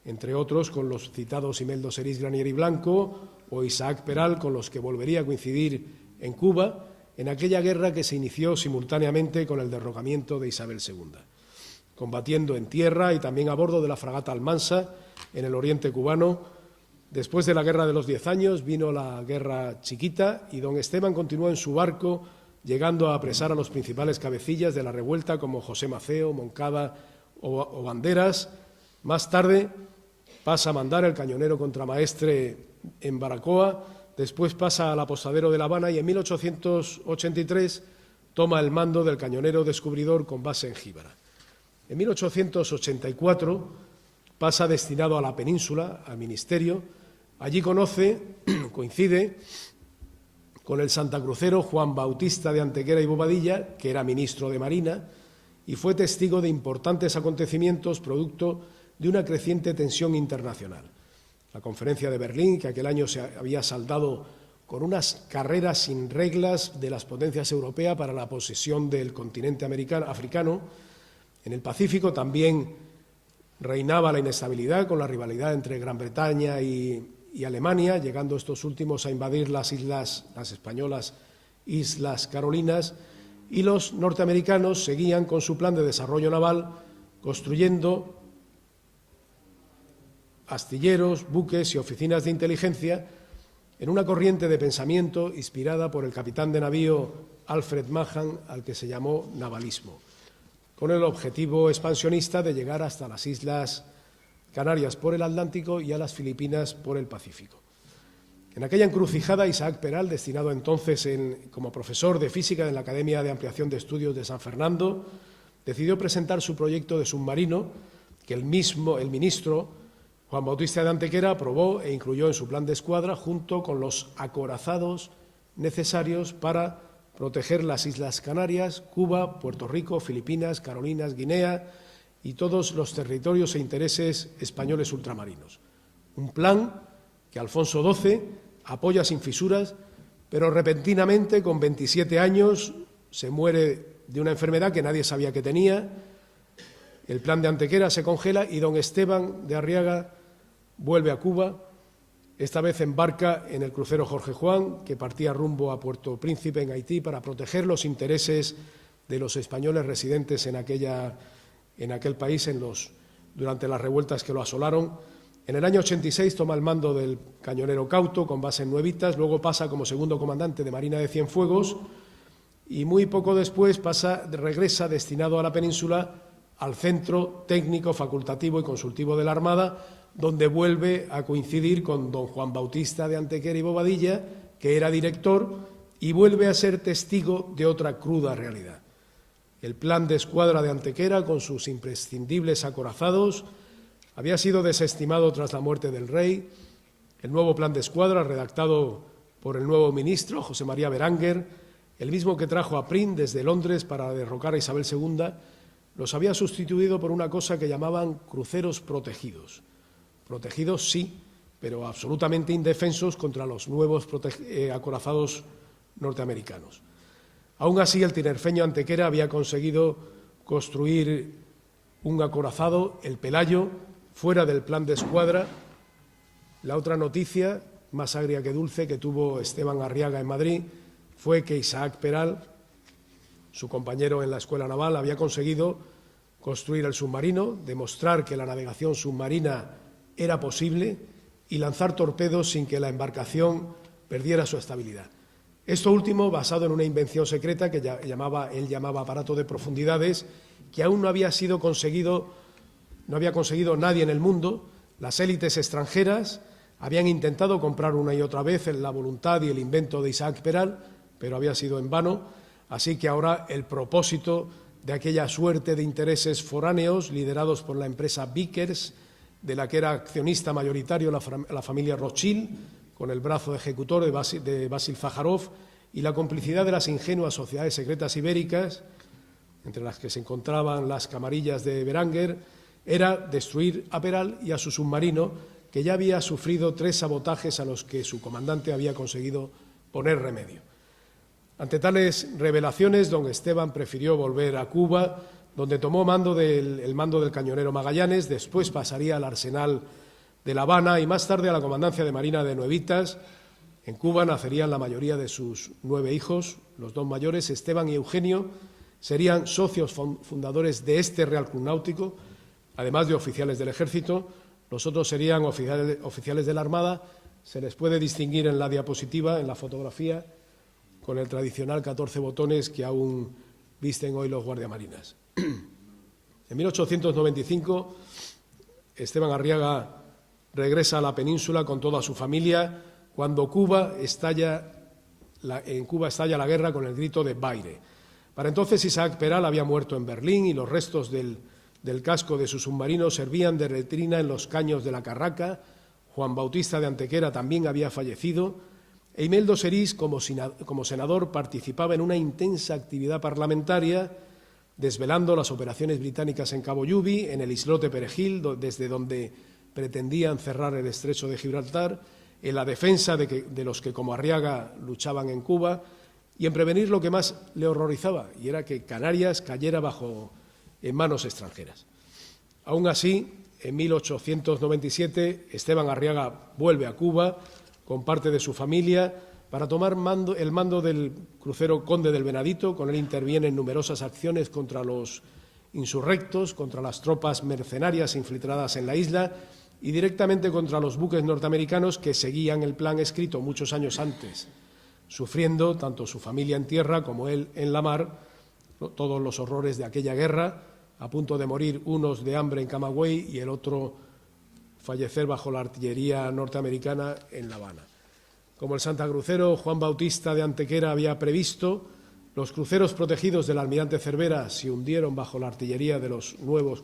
entre otros con los citados Imeldo Serís Granier y Blanco o Isaac Peral, con los que volvería a coincidir en Cuba, en aquella guerra que se inició simultáneamente con el derrocamiento de Isabel II, combatiendo en tierra y también a bordo de la fragata Almansa en el oriente cubano. Después de la Guerra de los 10 años vino la Guerra Chiquita y don Esteban continuó en su barco, llegando a apresar a los principales cabecillas de la revuelta como José Maceo, Moncada o Banderas. Más tarde pasa a mandar el cañonero contramaestre en Baracoa, después pasa al apostadero de La Habana y en 1883 toma el mando del cañonero descubridor con base en Jíbara. En 1884 pasa destinado a la península, al ministerio. Allí coincide con el santacrucero Juan Bautista de Antequera y Bobadilla, que era ministro de Marina, y fue testigo de importantes acontecimientos producto de una creciente tensión internacional. La Conferencia de Berlín, que aquel año se había saldado con unas carreras sin reglas de las potencias europeas para la posesión del continente africano. En el Pacífico también reinaba la inestabilidad con la rivalidad entre Gran Bretaña y Alemania, llegando estos últimos a invadir las españolas Islas Carolinas, y los norteamericanos seguían con su plan de desarrollo naval, construyendo astilleros, buques y oficinas de inteligencia en una corriente de pensamiento inspirada por el capitán de navío Alfred Mahan, al que se llamó navalismo, con el objetivo expansionista de llegar hasta las Islas Canarias por el Atlántico y a las Filipinas por el Pacífico. En aquella encrucijada, Isaac Peral, destinado entonces como profesor de física en la Academia de Ampliación de Estudios de San Fernando, decidió presentar su proyecto de submarino, que el ministro Juan Bautista de Antequera aprobó e incluyó en su plan de escuadra, junto con los acorazados necesarios para proteger las Islas Canarias, Cuba, Puerto Rico, Filipinas, Carolinas, Guinea y todos los territorios e intereses españoles ultramarinos. Un plan que Alfonso XII apoya sin fisuras, pero repentinamente, con 27 años, se muere de una enfermedad que nadie sabía que tenía. El plan de Antequera se congela y don Esteban de Arriaga vuelve a Cuba. Esta vez embarca en el crucero Jorge Juan, que partía rumbo a Puerto Príncipe, en Haití, para proteger los intereses de los españoles residentes en aquel país durante las revueltas que lo asolaron. En el año 86 toma el mando del cañonero Cauto, con base en Nuevitas, luego pasa como segundo comandante de Marina de Cienfuegos y muy poco después regresa destinado a la península al Centro Técnico, Facultativo y Consultivo de la Armada, donde vuelve a coincidir con don Juan Bautista de Antequera y Bobadilla, que era director, y vuelve a ser testigo de otra cruda realidad. El plan de escuadra de Antequera, con sus imprescindibles acorazados, había sido desestimado tras la muerte del rey el nuevo plan de escuadra redactado por el nuevo ministro, José María Berenguer, el mismo que trajo a Prim desde Londres para derrocar a Isabel II, los había sustituido por una cosa que llamaban cruceros protegidos. Protegidos sí, pero absolutamente indefensos contra los nuevos acorazados norteamericanos. Aún así, el tinerfeño Antequera había conseguido construir un acorazado, el Pelayo, fuera del plan de escuadra. La otra noticia, más agria que dulce, que tuvo Esteban Arriaga en Madrid, fue que Isaac Peral, su compañero en la Escuela Naval, había conseguido construir el submarino, demostrar que la navegación submarina era posible y lanzar torpedos sin que la embarcación perdiera su estabilidad. Esto último basado en una invención secreta que él llamaba aparato de profundidades, que aún no había conseguido nadie en el mundo. Las élites extranjeras habían intentado comprar una y otra vez la voluntad y el invento de Isaac Peral, pero había sido en vano, así que ahora el propósito de aquella suerte de intereses foráneos liderados por la empresa Vickers, de la que era accionista mayoritario la familia Rothschild, con el brazo ejecutor de Basil Zaharov y la complicidad de las ingenuas sociedades secretas ibéricas, entre las que se encontraban las camarillas de Berenguer, era destruir a Peral y a su submarino, que ya había sufrido 3 sabotajes a los que su comandante había conseguido poner remedio. Ante tales revelaciones, don Esteban prefirió volver a Cuba, donde tomó el mando del cañonero Magallanes, después pasaría al arsenal de La Habana y más tarde a la comandancia de Marina de Nuevitas. En Cuba nacerían la mayoría de sus 9 hijos, los 2 mayores, Esteban y Eugenio, serían socios fundadores de este Real Club Náutico, además de oficiales del Ejército. Los otros serían oficiales de la Armada. Se les puede distinguir en la diapositiva, en la fotografía, con el tradicional 14 botones que aún visten hoy los guardiamarinas. En 1895, Esteban Arriaga regresa a la península con toda su familia cuando en Cuba estalla la guerra con el grito de Baire. Para entonces Isaac Peral había muerto en Berlín y los restos del casco de su submarino servían de letrina en los caños de la Carraca. Juan Bautista de Antequera también había fallecido e Imeldo Serís, como senador, participaba en una intensa actividad parlamentaria, desvelando las operaciones británicas en Cabo Yubi, en el islote Perejil, desde donde pretendían cerrar el estrecho de Gibraltar, en la defensa de los que, como Arriaga, luchaban en Cuba, y en prevenir lo que más le horrorizaba, y era que Canarias cayera en manos extranjeras. Aún así, en 1897, Esteban Arriaga vuelve a Cuba con parte de su familia para tomar el mando del crucero Conde del Venadito. Con él interviene en numerosas acciones contra los insurrectos, contra las tropas mercenarias infiltradas en la isla y directamente contra los buques norteamericanos que seguían el plan escrito muchos años antes, sufriendo tanto su familia en tierra como él en la mar todos los horrores de aquella guerra, a punto de morir unos de hambre en Camagüey y el otro fallecer bajo la artillería norteamericana en La Habana. Como el Santa Crucero Juan Bautista de Antequera había previsto, los cruceros protegidos del almirante Cervera se hundieron bajo la artillería de los nuevos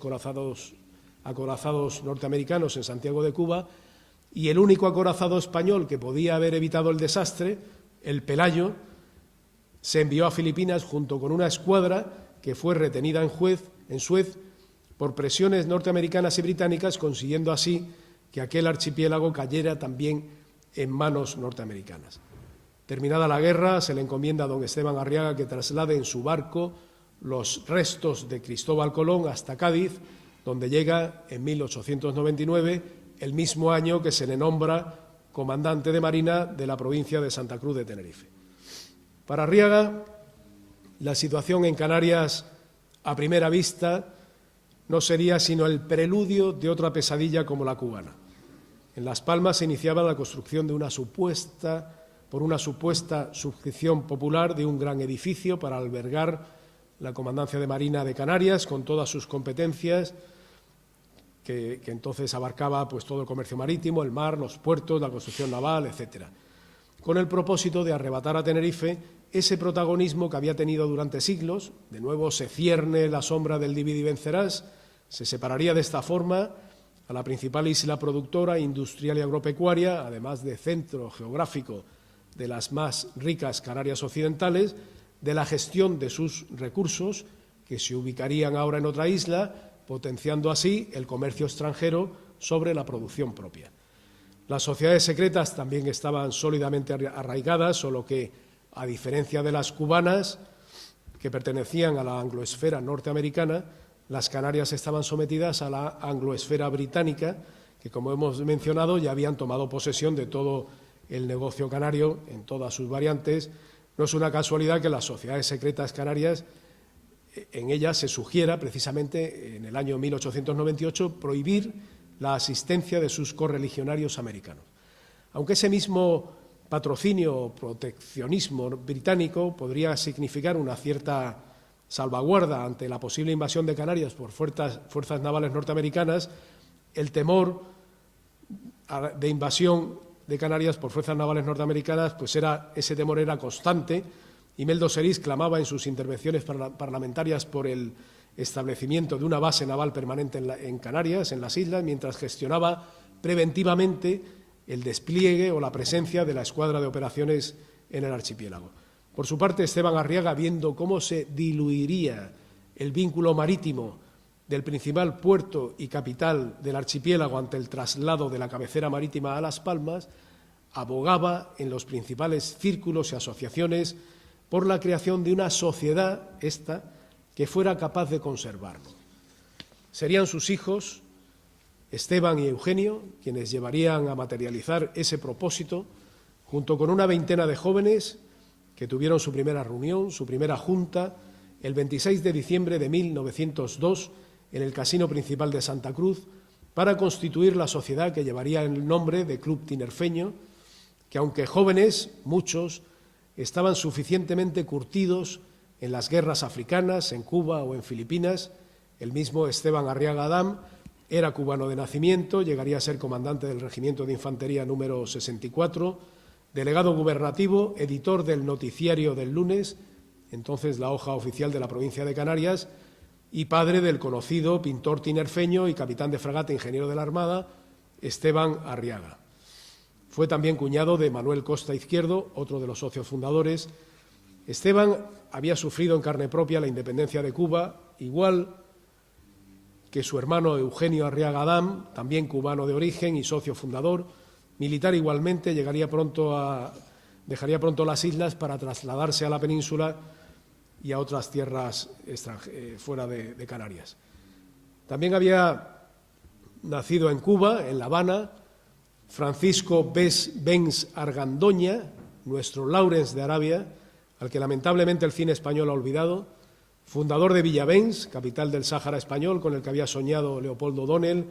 acorazados norteamericanos en Santiago de Cuba, y el único acorazado español que podía haber evitado el desastre, el Pelayo, se envió a Filipinas junto con una escuadra que fue retenida en Suez por presiones norteamericanas y británicas, consiguiendo así que aquel archipiélago cayera también en manos norteamericanas. Terminada la guerra, se le encomienda a don Esteban Arriaga que traslade en su barco los restos de Cristóbal Colón hasta Cádiz, donde llega en 1899, el mismo año que se le nombra comandante de Marina de la provincia de Santa Cruz de Tenerife. Para Arriaga, la situación en Canarias, a primera vista, no sería sino el preludio de otra pesadilla como la cubana. En Las Palmas se iniciaba la construcción de una supuesta suscripción popular de un gran edificio para albergar la Comandancia de Marina de Canarias con todas sus competencias, que entonces abarcaba pues todo el comercio marítimo, el mar, los puertos, la construcción naval, etcétera, con el propósito de arrebatar a Tenerife ese protagonismo que había tenido durante siglos. De nuevo se cierne la sombra del divide y vencerás, se separaría de esta forma a la principal isla productora, industrial y agropecuaria, además de centro geográfico de las más ricas Canarias occidentales, de la gestión de sus recursos, que se ubicarían ahora en otra isla, potenciando así el comercio extranjero sobre la producción propia. Las sociedades secretas también estaban sólidamente arraigadas, solo que, a diferencia de las cubanas, que pertenecían a la angloesfera norteamericana, las Canarias estaban sometidas a la angloesfera británica, que, como hemos mencionado, ya habían tomado posesión de todo el negocio canario en todas sus variantes. No es una casualidad que las sociedades secretas canarias, en ellas se sugiera precisamente en el año 1898 prohibir la asistencia de sus correligionarios americanos. Aunque ese mismo patrocinio o proteccionismo británico podría significar una cierta salvaguarda ante la posible invasión de Canarias por fuerzas navales norteamericanas, el temor de invasión de Canarias por fuerzas navales norteamericanas, pues ese temor era constante. Imeldo Serís clamaba en sus intervenciones parlamentarias por el establecimiento de una base naval permanente en Canarias, en las islas, mientras gestionaba preventivamente el despliegue o la presencia de la escuadra de operaciones en el archipiélago. Por su parte, Esteban Arriaga, viendo cómo se diluiría el vínculo marítimo del principal puerto y capital del archipiélago ante el traslado de la cabecera marítima a Las Palmas, abogaba en los principales círculos y asociaciones por la creación de una sociedad, que fuera capaz de conservarlo. Serían sus hijos, Esteban y Eugenio, quienes llevarían a materializar ese propósito, junto con una veintena de jóvenes que tuvieron su primera reunión, su primera junta, el 26 de diciembre de 1902, en el Casino Principal de Santa Cruz, para constituir la sociedad que llevaría el nombre de Club Tinerfeño, que aunque jóvenes, muchos, estaban suficientemente curtidos en las guerras africanas, en Cuba o en Filipinas. El mismo Esteban Arriaga Adam era cubano de nacimiento, llegaría a ser comandante del Regimiento de Infantería número 64, delegado gubernativo, editor del Noticiario del Lunes, entonces la hoja oficial de la provincia de Canarias, y padre del conocido pintor tinerfeño y capitán de fragata ingeniero de la Armada, Esteban Arriaga. Fue también cuñado de Manuel Costa Izquierdo, otro de los socios fundadores. Esteban había sufrido en carne propia la independencia de Cuba, igual que su hermano Eugenio Arriaga Adam, también cubano de origen y socio fundador, militar igualmente, dejaría pronto las islas para trasladarse a la península y a otras tierras fuera de Canarias. También había nacido en Cuba, en La Habana, Francisco Benz Argandoña, nuestro Lawrence de Arabia, al que lamentablemente el cine español ha olvidado, fundador de Villavens, capital del Sáhara español, con el que había soñado Leopoldo O'Donnell.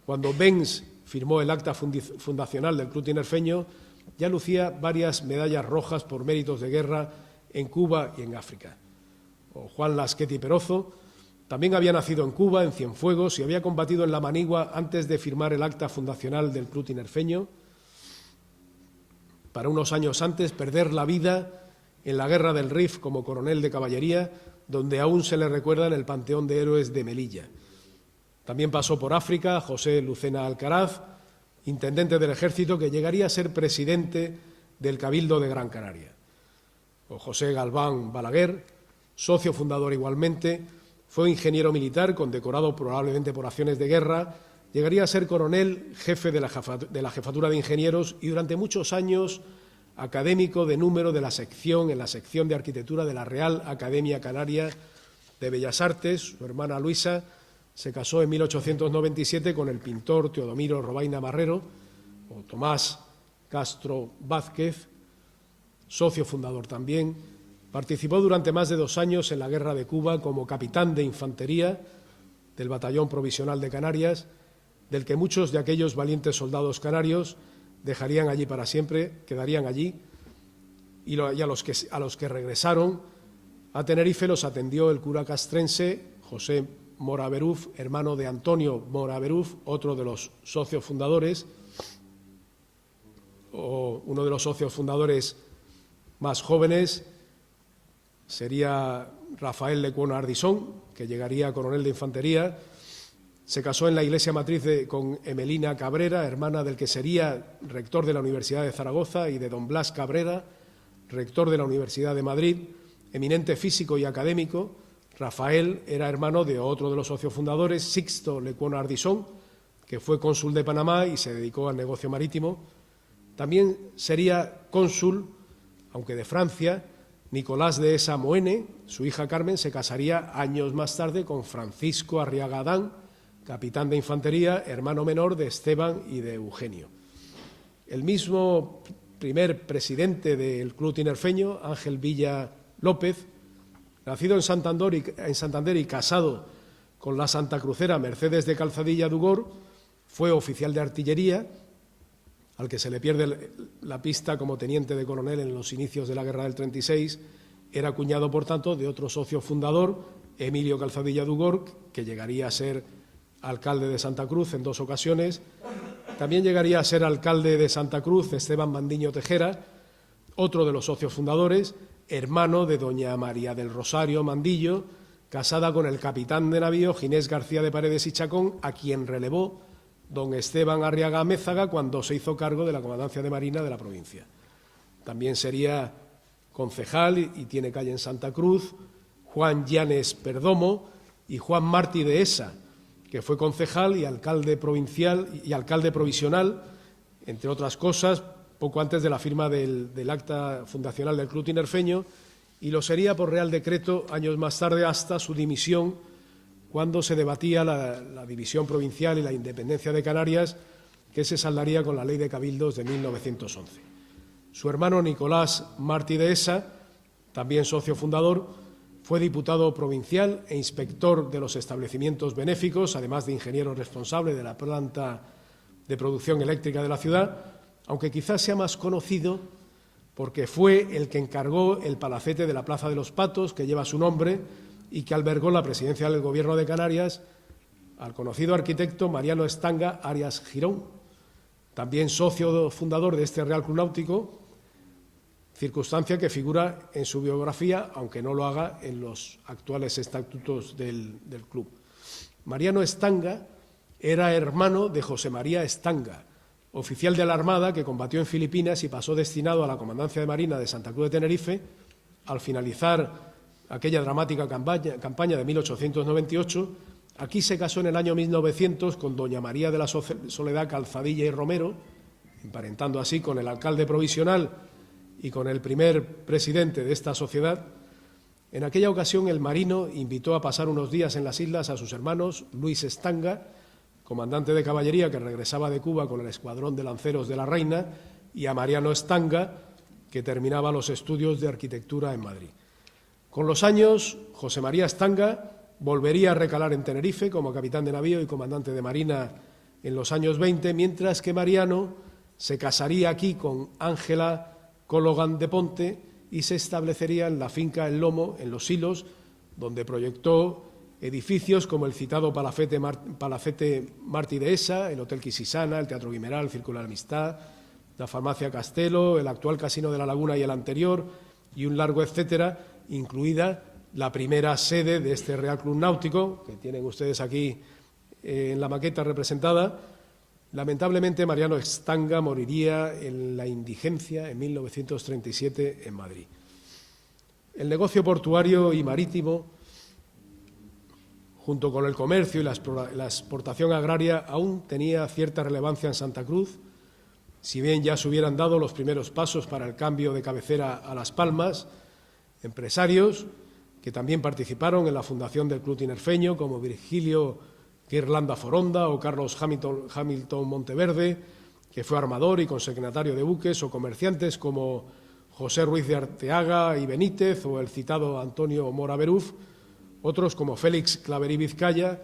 Cuando Benz firmó el acta fundacional del Club Tinerfeño, ya lucía varias medallas rojas por méritos de guerra en Cuba y en África. O Juan Lasqueti Perozo también había nacido en Cuba, en Cienfuegos, y había combatido en La Manigua antes de firmar el acta fundacional del Club Tinerfeño, para unos años antes perder la vida en la Guerra del Rif como coronel de caballería, donde aún se le recuerda en el Panteón de Héroes de Melilla. También pasó por África José Lucena Alcaraz, intendente del Ejército, que llegaría a ser presidente del Cabildo de Gran Canaria. O José Galván Balaguer, socio fundador igualmente, fue ingeniero militar, condecorado probablemente por acciones de guerra, llegaría a ser coronel, jefe de la jefatura de ingenieros y durante muchos años académico de número en la sección de arquitectura de la Real Academia Canaria de Bellas Artes. Su hermana Luisa se casó en 1897 con el pintor Teodomiro Robaina Marrero, o Tomás Castro Vázquez, socio fundador también. Participó durante más de 2 años en la Guerra de Cuba como capitán de infantería del Batallón Provisional de Canarias, del que muchos de aquellos valientes soldados canarios dejarían allí para siempre, quedarían allí, y a los que regresaron a Tenerife los atendió el cura castrense José Mora Beruf, hermano de Antonio Mora Beruf, otro de los socios fundadores, o uno de los socios fundadores más jóvenes sería Rafael Lecuona Ardisón, que llegaría a coronel de infantería. Se casó en la iglesia matriz con Emelina Cabrera, hermana del que sería rector de la Universidad de Zaragoza, y de don Blas Cabrera, rector de la Universidad de Madrid, eminente físico y académico. Rafael era hermano de otro de los socios fundadores, Sixto Lecuona Ardisson, que fue cónsul de Panamá y se dedicó al negocio marítimo. También sería cónsul, aunque de Francia, Nicolás de Esa Moene. Su hija Carmen se casaría años más tarde con Francisco Arriaga Adán, capitán de infantería, hermano menor de Esteban y de Eugenio. El mismo primer presidente del Club Tinerfeño, Ángel Villa López, nacido en Santander y casado con la santacrucera Mercedes de Calzadilla Dugor, fue oficial de artillería, al que se le pierde la pista como teniente de coronel en los inicios de la Guerra del 36, era cuñado, por tanto, de otro socio fundador, Emilio Calzadilla Dugor, que llegaría a ser alcalde de Santa Cruz en 2 ocasiones. También llegaría a ser alcalde de Santa Cruz Esteban Mandiño Tejera, otro de los socios fundadores, hermano de doña María del Rosario Mandillo, casada con el capitán de navío Ginés García de Paredes y Chacón, a quien relevó don Esteban Arriaga Mézaga cuando se hizo cargo de la comandancia de Marina de la provincia. También sería concejal y tiene calle en Santa Cruz Juan Llanes Perdomo y Juan Martí de Esa, que fue concejal y alcalde provincial y alcalde provisional, entre otras cosas, poco antes de la firma del acta fundacional del Club Tinerfeño, y lo sería por Real Decreto años más tarde hasta su dimisión, cuando se debatía la división provincial y la independencia de Canarias, que se saldaría con la Ley de Cabildos de 1911. Su hermano Nicolás Martí de Esa, también socio fundador, fue diputado provincial e inspector de los establecimientos benéficos, además de ingeniero responsable de la planta de producción eléctrica de la ciudad, aunque quizás sea más conocido porque fue el que encargó el palacete de la Plaza de los Patos, que lleva su nombre, y que albergó la presidencia del Gobierno de Canarias al conocido arquitecto Mariano Estanga Arias Girón, también socio fundador de este Real Club Náutico, circunstancia que figura en su biografía, aunque no lo haga en los actuales estatutos del club. Mariano Estanga era hermano de José María Estanga, oficial de la Armada que combatió en Filipinas y pasó destinado a la Comandancia de Marina de Santa Cruz de Tenerife al finalizar aquella dramática campaña de 1898. Aquí se casó en el año 1900 con doña María de la Soledad Calzadilla y Romero, emparentando así con el alcalde provisional y con el primer presidente de esta sociedad. En aquella ocasión el marino invitó a pasar unos días en las islas a sus hermanos Luis Estanga, comandante de caballería que regresaba de Cuba con el escuadrón de lanceros de la Reina, y a Mariano Estanga, que terminaba los estudios de arquitectura en Madrid. Con los años, José María Estanga volvería a recalar en Tenerife como capitán de navío y comandante de Marina en los años 20, mientras que Mariano se casaría aquí con Ángela Cologan de Ponte y se establecería en la finca El Lomo, en Los Silos, donde proyectó edificios como el citado Palacete Martí de Esa, el Hotel Quisisana, el Teatro Guimerá, el Círculo de la Amistad, la Farmacia Castelo, el actual Casino de la Laguna y el anterior, y un largo etcétera, incluida la primera sede de este Real Club Náutico, que tienen ustedes aquí en la maqueta representada. Lamentablemente, Mariano Estanga moriría en la indigencia en 1937 en Madrid. El negocio portuario y marítimo, junto con el comercio y la exportación agraria, aún tenía cierta relevancia en Santa Cruz, si bien ya se hubieran dado los primeros pasos para el cambio de cabecera a Las Palmas. Empresarios que también participaron en la fundación del Club Tinerfeño, como Virgilio Irlanda Foronda o Carlos Hamilton Monteverde, que fue armador y consignatario de buques, o comerciantes como José Ruiz de Arteaga y Benítez o el citado Antonio Mora Beruf. Otros, como Félix Claverí Vizcaya,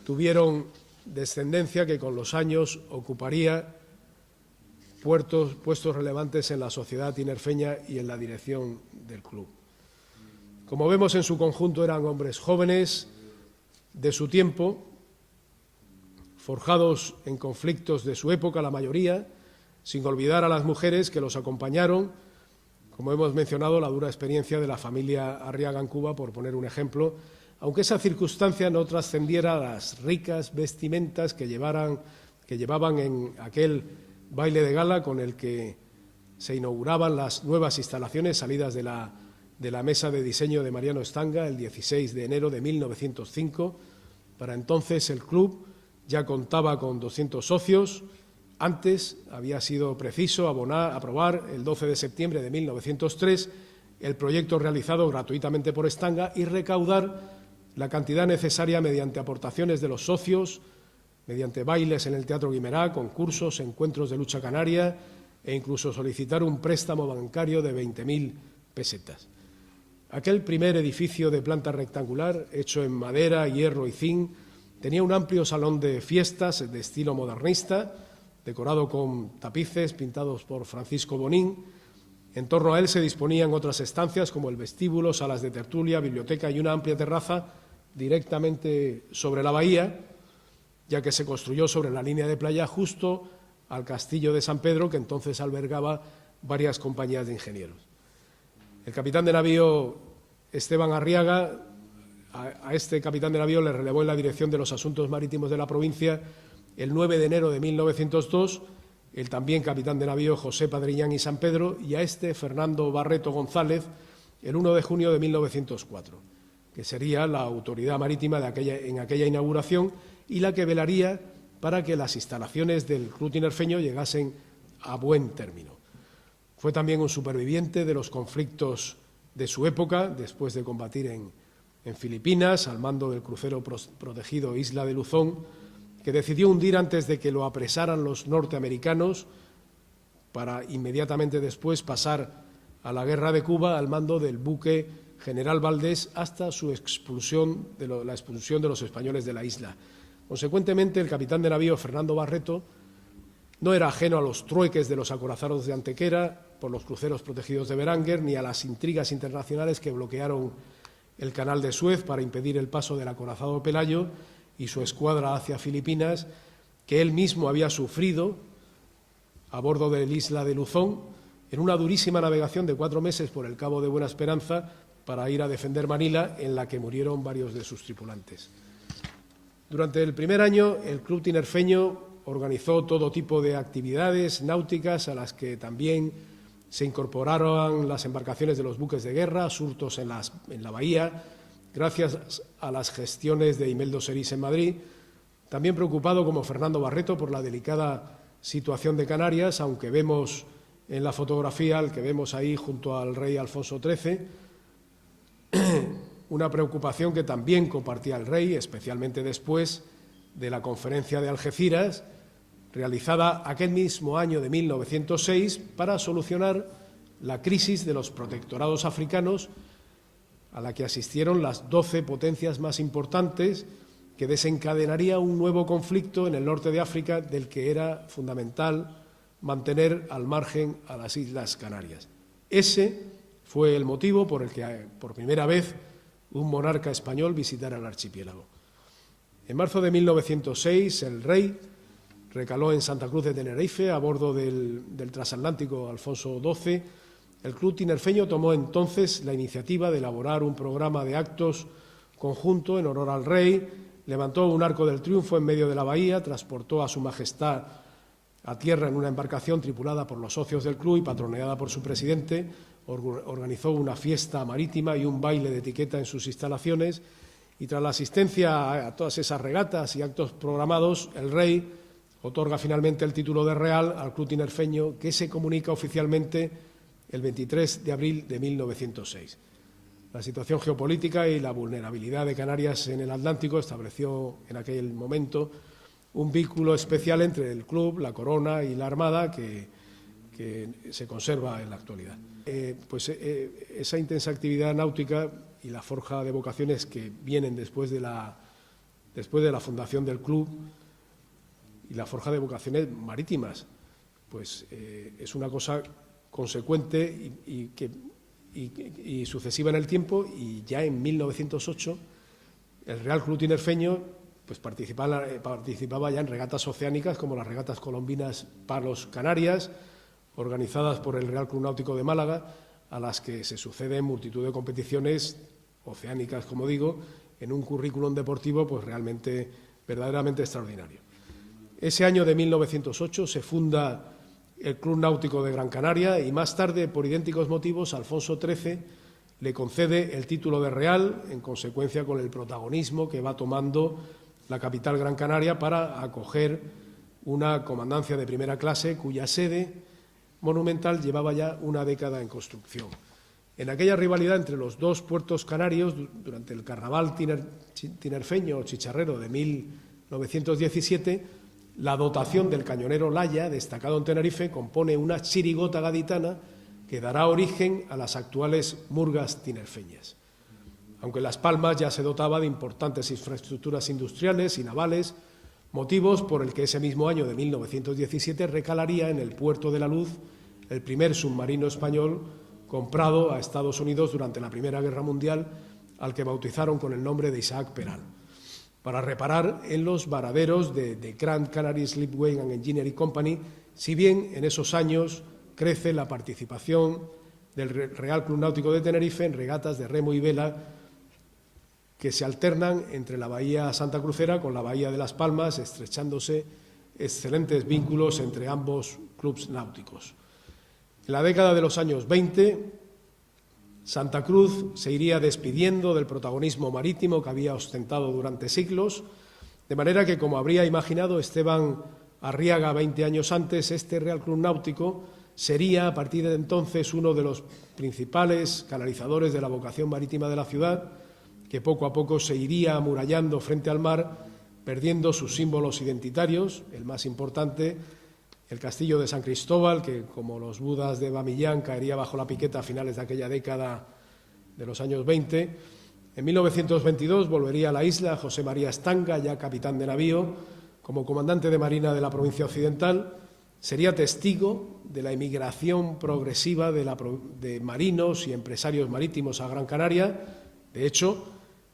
tuvieron descendencia que con los años ocuparía puestos relevantes en la sociedad tinerfeña y en la dirección del club. Como vemos, en su conjunto eran hombres jóvenes de su tiempo, forjados en conflictos de su época, la mayoría, sin olvidar a las mujeres que los acompañaron, como hemos mencionado, la dura experiencia de la familia Arriaga en Cuba, por poner un ejemplo, aunque esa circunstancia no trascendiera las ricas vestimentas que llevaban en aquel baile de gala con el que se inauguraban las nuevas instalaciones salidas de la mesa de diseño de Mariano Estanga el 16 de enero de 1905. Para entonces el club ya contaba con 200 socios. Antes había sido preciso aprobar el 12 de septiembre de 1903 el proyecto realizado gratuitamente por Estanga y recaudar la cantidad necesaria mediante aportaciones de los socios, mediante bailes en el Teatro Guimerá, concursos, encuentros de lucha canaria e incluso solicitar un préstamo bancario de 20.000 pesetas. Aquel primer edificio de planta rectangular, hecho en madera, hierro y zinc, tenía un amplio salón de fiestas de estilo modernista, decorado con tapices pintados por Francisco Bonín. En torno a él se disponían otras estancias como el vestíbulo, salas de tertulia, biblioteca y una amplia terraza directamente sobre la bahía, ya que se construyó sobre la línea de playa justo al castillo de San Pedro, que entonces albergaba varias compañías de ingenieros. El capitán de navío Esteban Arriaga, a este capitán de navío le relevó en la dirección de los asuntos marítimos de la provincia el 9 de enero de 1902, el también capitán de navío José Padriñán y San Pedro, y a este Fernando Barreto González el 1 de junio de 1904, que sería la autoridad marítima en aquella inauguración y la que velaría para que las instalaciones del Club Tinerfeño llegasen a buen término. Fue también un superviviente de los conflictos de su época, después de combatir en Filipinas, al mando del crucero protegido Isla de Luzón, que decidió hundir antes de que lo apresaran los norteamericanos, para inmediatamente después pasar a la Guerra de Cuba al mando del buque General Valdés hasta la expulsión de los españoles de la isla. Consecuentemente, el capitán de navío Fernando Barreto no era ajeno a los trueques de los acorazados de Antequera por los cruceros protegidos de Beranger, ni a las intrigas internacionales que bloquearon el canal de Suez para impedir el paso del acorazado Pelayo y su escuadra hacia Filipinas, que él mismo había sufrido a bordo del Isla de Luzón en una durísima navegación de 4 meses por el Cabo de Buena Esperanza para ir a defender Manila, en la que murieron varios de sus tripulantes. Durante el primer año, el Club Tinerfeño organizó todo tipo de actividades náuticas a las que también se incorporaron las embarcaciones de los buques de guerra, surtos en la bahía, gracias a las gestiones de Imeldo Serís en Madrid, también preocupado como Fernando Barreto por la delicada situación de Canarias, aunque vemos en la fotografía, el que vemos ahí junto al rey Alfonso XIII, una preocupación que también compartía el rey, especialmente después de la conferencia de Algeciras, realizada aquel mismo año de 1906 para solucionar la crisis de los protectorados africanos, a la que asistieron las 12 potencias más importantes, que desencadenaría un nuevo conflicto en el norte de África, del que era fundamental mantener al margen a las Islas Canarias. Ese fue el motivo por el que, por primera vez, un monarca español visitara el archipiélago. En marzo de 1906, el rey recaló en Santa Cruz de Tenerife, a bordo del transatlántico Alfonso XII. El Club Tinerfeño tomó entonces la iniciativa de elaborar un programa de actos conjunto en honor al rey, levantó un arco del triunfo en medio de la bahía, transportó a Su Majestad a tierra en una embarcación tripulada por los socios del club y patroneada por su presidente, organizó una fiesta marítima y un baile de etiqueta en sus instalaciones, y tras la asistencia a todas esas regatas y actos programados, el rey otorga finalmente el título de Real al Club Tinerfeño, que se comunica oficialmente el 23 de abril de 1906. La situación geopolítica y la vulnerabilidad de Canarias en el Atlántico estableció en aquel momento un vínculo especial entre el club, la corona y la Armada que se conserva en la actualidad. Esa intensa actividad náutica y la forja de vocaciones que vienen después de la fundación del club y la forja de vocaciones marítimas, pues es una cosa consecuente y sucesiva en el tiempo, y ya en 1908 el Real Club Tinerfeño pues participaba ya en regatas oceánicas como las regatas colombinas Palos Canarias, organizadas por el Real Club Náutico de Málaga, a las que se suceden multitud de competiciones oceánicas, como digo, en un currículum deportivo pues realmente, verdaderamente extraordinario. Ese año de 1908 se funda el Club Náutico de Gran Canaria y más tarde, por idénticos motivos, Alfonso XIII le concede el título de Real, en consecuencia con el protagonismo que va tomando la capital Gran Canaria para acoger una comandancia de primera clase cuya sede monumental llevaba ya una década en construcción. En aquella rivalidad entre los dos puertos canarios, durante el carnaval tinerfeño o chicharrero de 1917, la dotación del cañonero Laya, destacado en Tenerife, compone una chirigota gaditana que dará origen a las actuales murgas tinerfeñas. Aunque Las Palmas ya se dotaba de importantes infraestructuras industriales y navales, motivos por el que ese mismo año de 1917 recalaría en el Puerto de la Luz el primer submarino español comprado a Estados Unidos durante la Primera Guerra Mundial, al que bautizaron con el nombre de Isaac Peral, para reparar en los varaderos de Grand Canary Slipway and Engineering Company, si bien en esos años crece la participación del Real Club Náutico de Tenerife en regatas de remo y vela que se alternan entre la bahía santacrucera con la bahía de Las Palmas, estrechándose excelentes vínculos entre ambos clubes náuticos. En la década de los años 20, Santa Cruz se iría despidiendo del protagonismo marítimo que había ostentado durante siglos, de manera que, como habría imaginado Esteban Arriaga 20 años antes, este Real Club Náutico sería, a partir de entonces, uno de los principales canalizadores de la vocación marítima de la ciudad, que poco a poco se iría amurallando frente al mar, perdiendo sus símbolos identitarios, el más importante, el castillo de San Cristóbal, que, como los Budas de Bamillán, caería bajo la piqueta a finales de aquella década de los años 20. En 1922 volvería a la isla José María Estanga, ya capitán de navío, como comandante de Marina de la provincia occidental. Sería testigo de la emigración progresiva de marinos y empresarios marítimos a Gran Canaria. De hecho,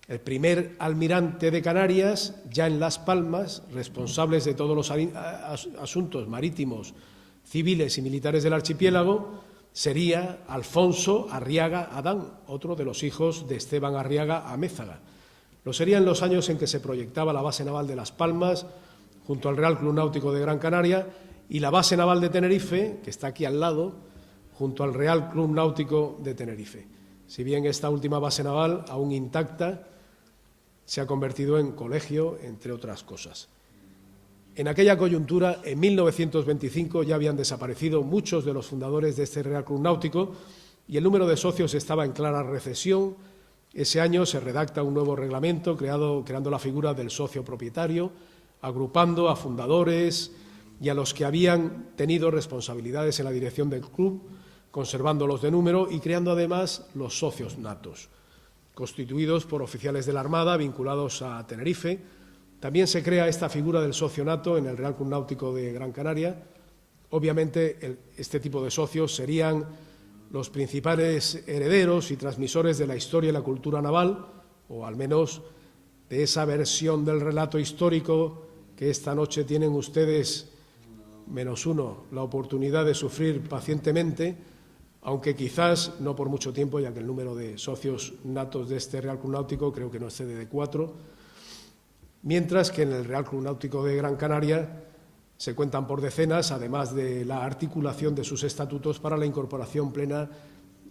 el primer almirante de Canarias, ya en Las Palmas, responsables de todos los asuntos marítimos, civiles y militares del archipiélago, sería Alfonso Arriaga Adán, otro de los hijos de Esteban Arriaga Amézaga. Lo sería en los años en que se proyectaba la base naval de Las Palmas, junto al Real Club Náutico de Gran Canaria, y la base naval de Tenerife, que está aquí al lado, junto al Real Club Náutico de Tenerife. Si bien esta última base naval, aún intacta, se ha convertido en colegio, entre otras cosas. En aquella coyuntura, en 1925, ya habían desaparecido muchos de los fundadores de este Real Club Náutico y el número de socios estaba en clara recesión. Ese año se redacta un nuevo reglamento creando la figura del socio propietario, agrupando a fundadores y a los que habían tenido responsabilidades en la dirección del club, conservándolos de número y creando además los socios natos, constituidos por oficiales de la Armada vinculados a Tenerife. También se crea esta figura del socio nato en el Real Club Náutico de Gran Canaria. Obviamente, este tipo de socios serían los principales herederos y transmisores de la historia y la cultura naval, o al menos de esa versión del relato histórico que esta noche tienen ustedes, menos uno, la oportunidad de sufrir pacientemente, aunque quizás no por mucho tiempo, ya que el número de socios natos de este Real Club Náutico creo que no excede de 4, mientras que en el Real Club Náutico de Gran Canaria se cuentan por decenas, además de la articulación de sus estatutos para la incorporación plena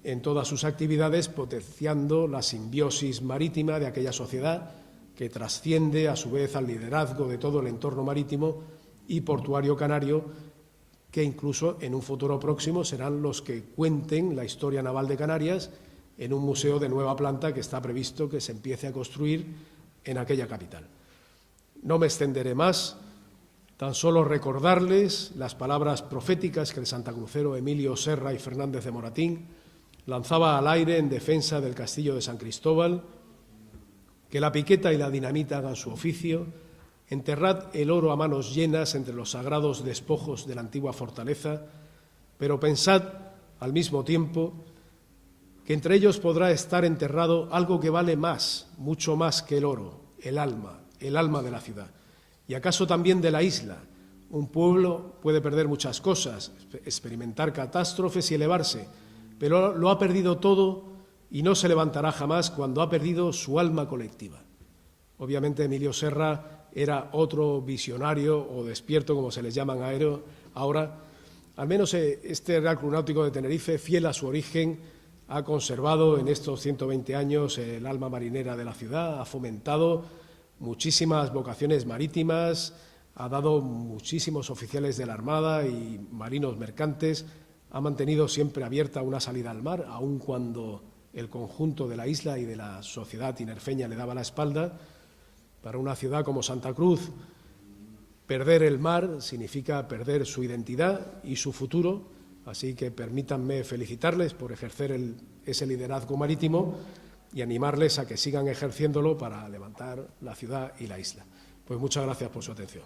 en todas sus actividades, potenciando la simbiosis marítima de aquella sociedad que trasciende a su vez al liderazgo de todo el entorno marítimo y portuario canario, que incluso en un futuro próximo serán los que cuenten la historia naval de Canarias en un museo de nueva planta que está previsto que se empiece a construir en aquella capital. No me extenderé más, tan solo recordarles las palabras proféticas que el santacrucero Emilio Serra y Fernández de Moratín lanzaba al aire en defensa del castillo de San Cristóbal: que la piqueta y la dinamita hagan su oficio, enterrad el oro a manos llenas entre los sagrados despojos de la antigua fortaleza, pero pensad al mismo tiempo que entre ellos podrá estar enterrado algo que vale más, mucho más que el oro, el alma de la ciudad, y acaso también de la isla. Un pueblo puede perder muchas cosas, experimentar catástrofes y elevarse, pero lo ha perdido todo y no se levantará jamás cuando ha perdido su alma colectiva. Obviamente Emilio Serra era otro visionario o despierto, como se les llaman ahora. Al menos este Real Club Náutico de Tenerife, fiel a su origen, ha conservado en estos 120 años el alma marinera de la ciudad, ha fomentado muchísimas vocaciones marítimas, ha dado muchísimos oficiales de la Armada y marinos mercantes, ha mantenido siempre abierta una salida al mar, aun cuando el conjunto de la isla y de la sociedad tinerfeña le daba la espalda. Para una ciudad como Santa Cruz, perder el mar significa perder su identidad y su futuro, así que permítanme felicitarles por ejercer ese liderazgo marítimo y animarles a que sigan ejerciéndolo para levantar la ciudad y la isla. Pues muchas gracias por su atención.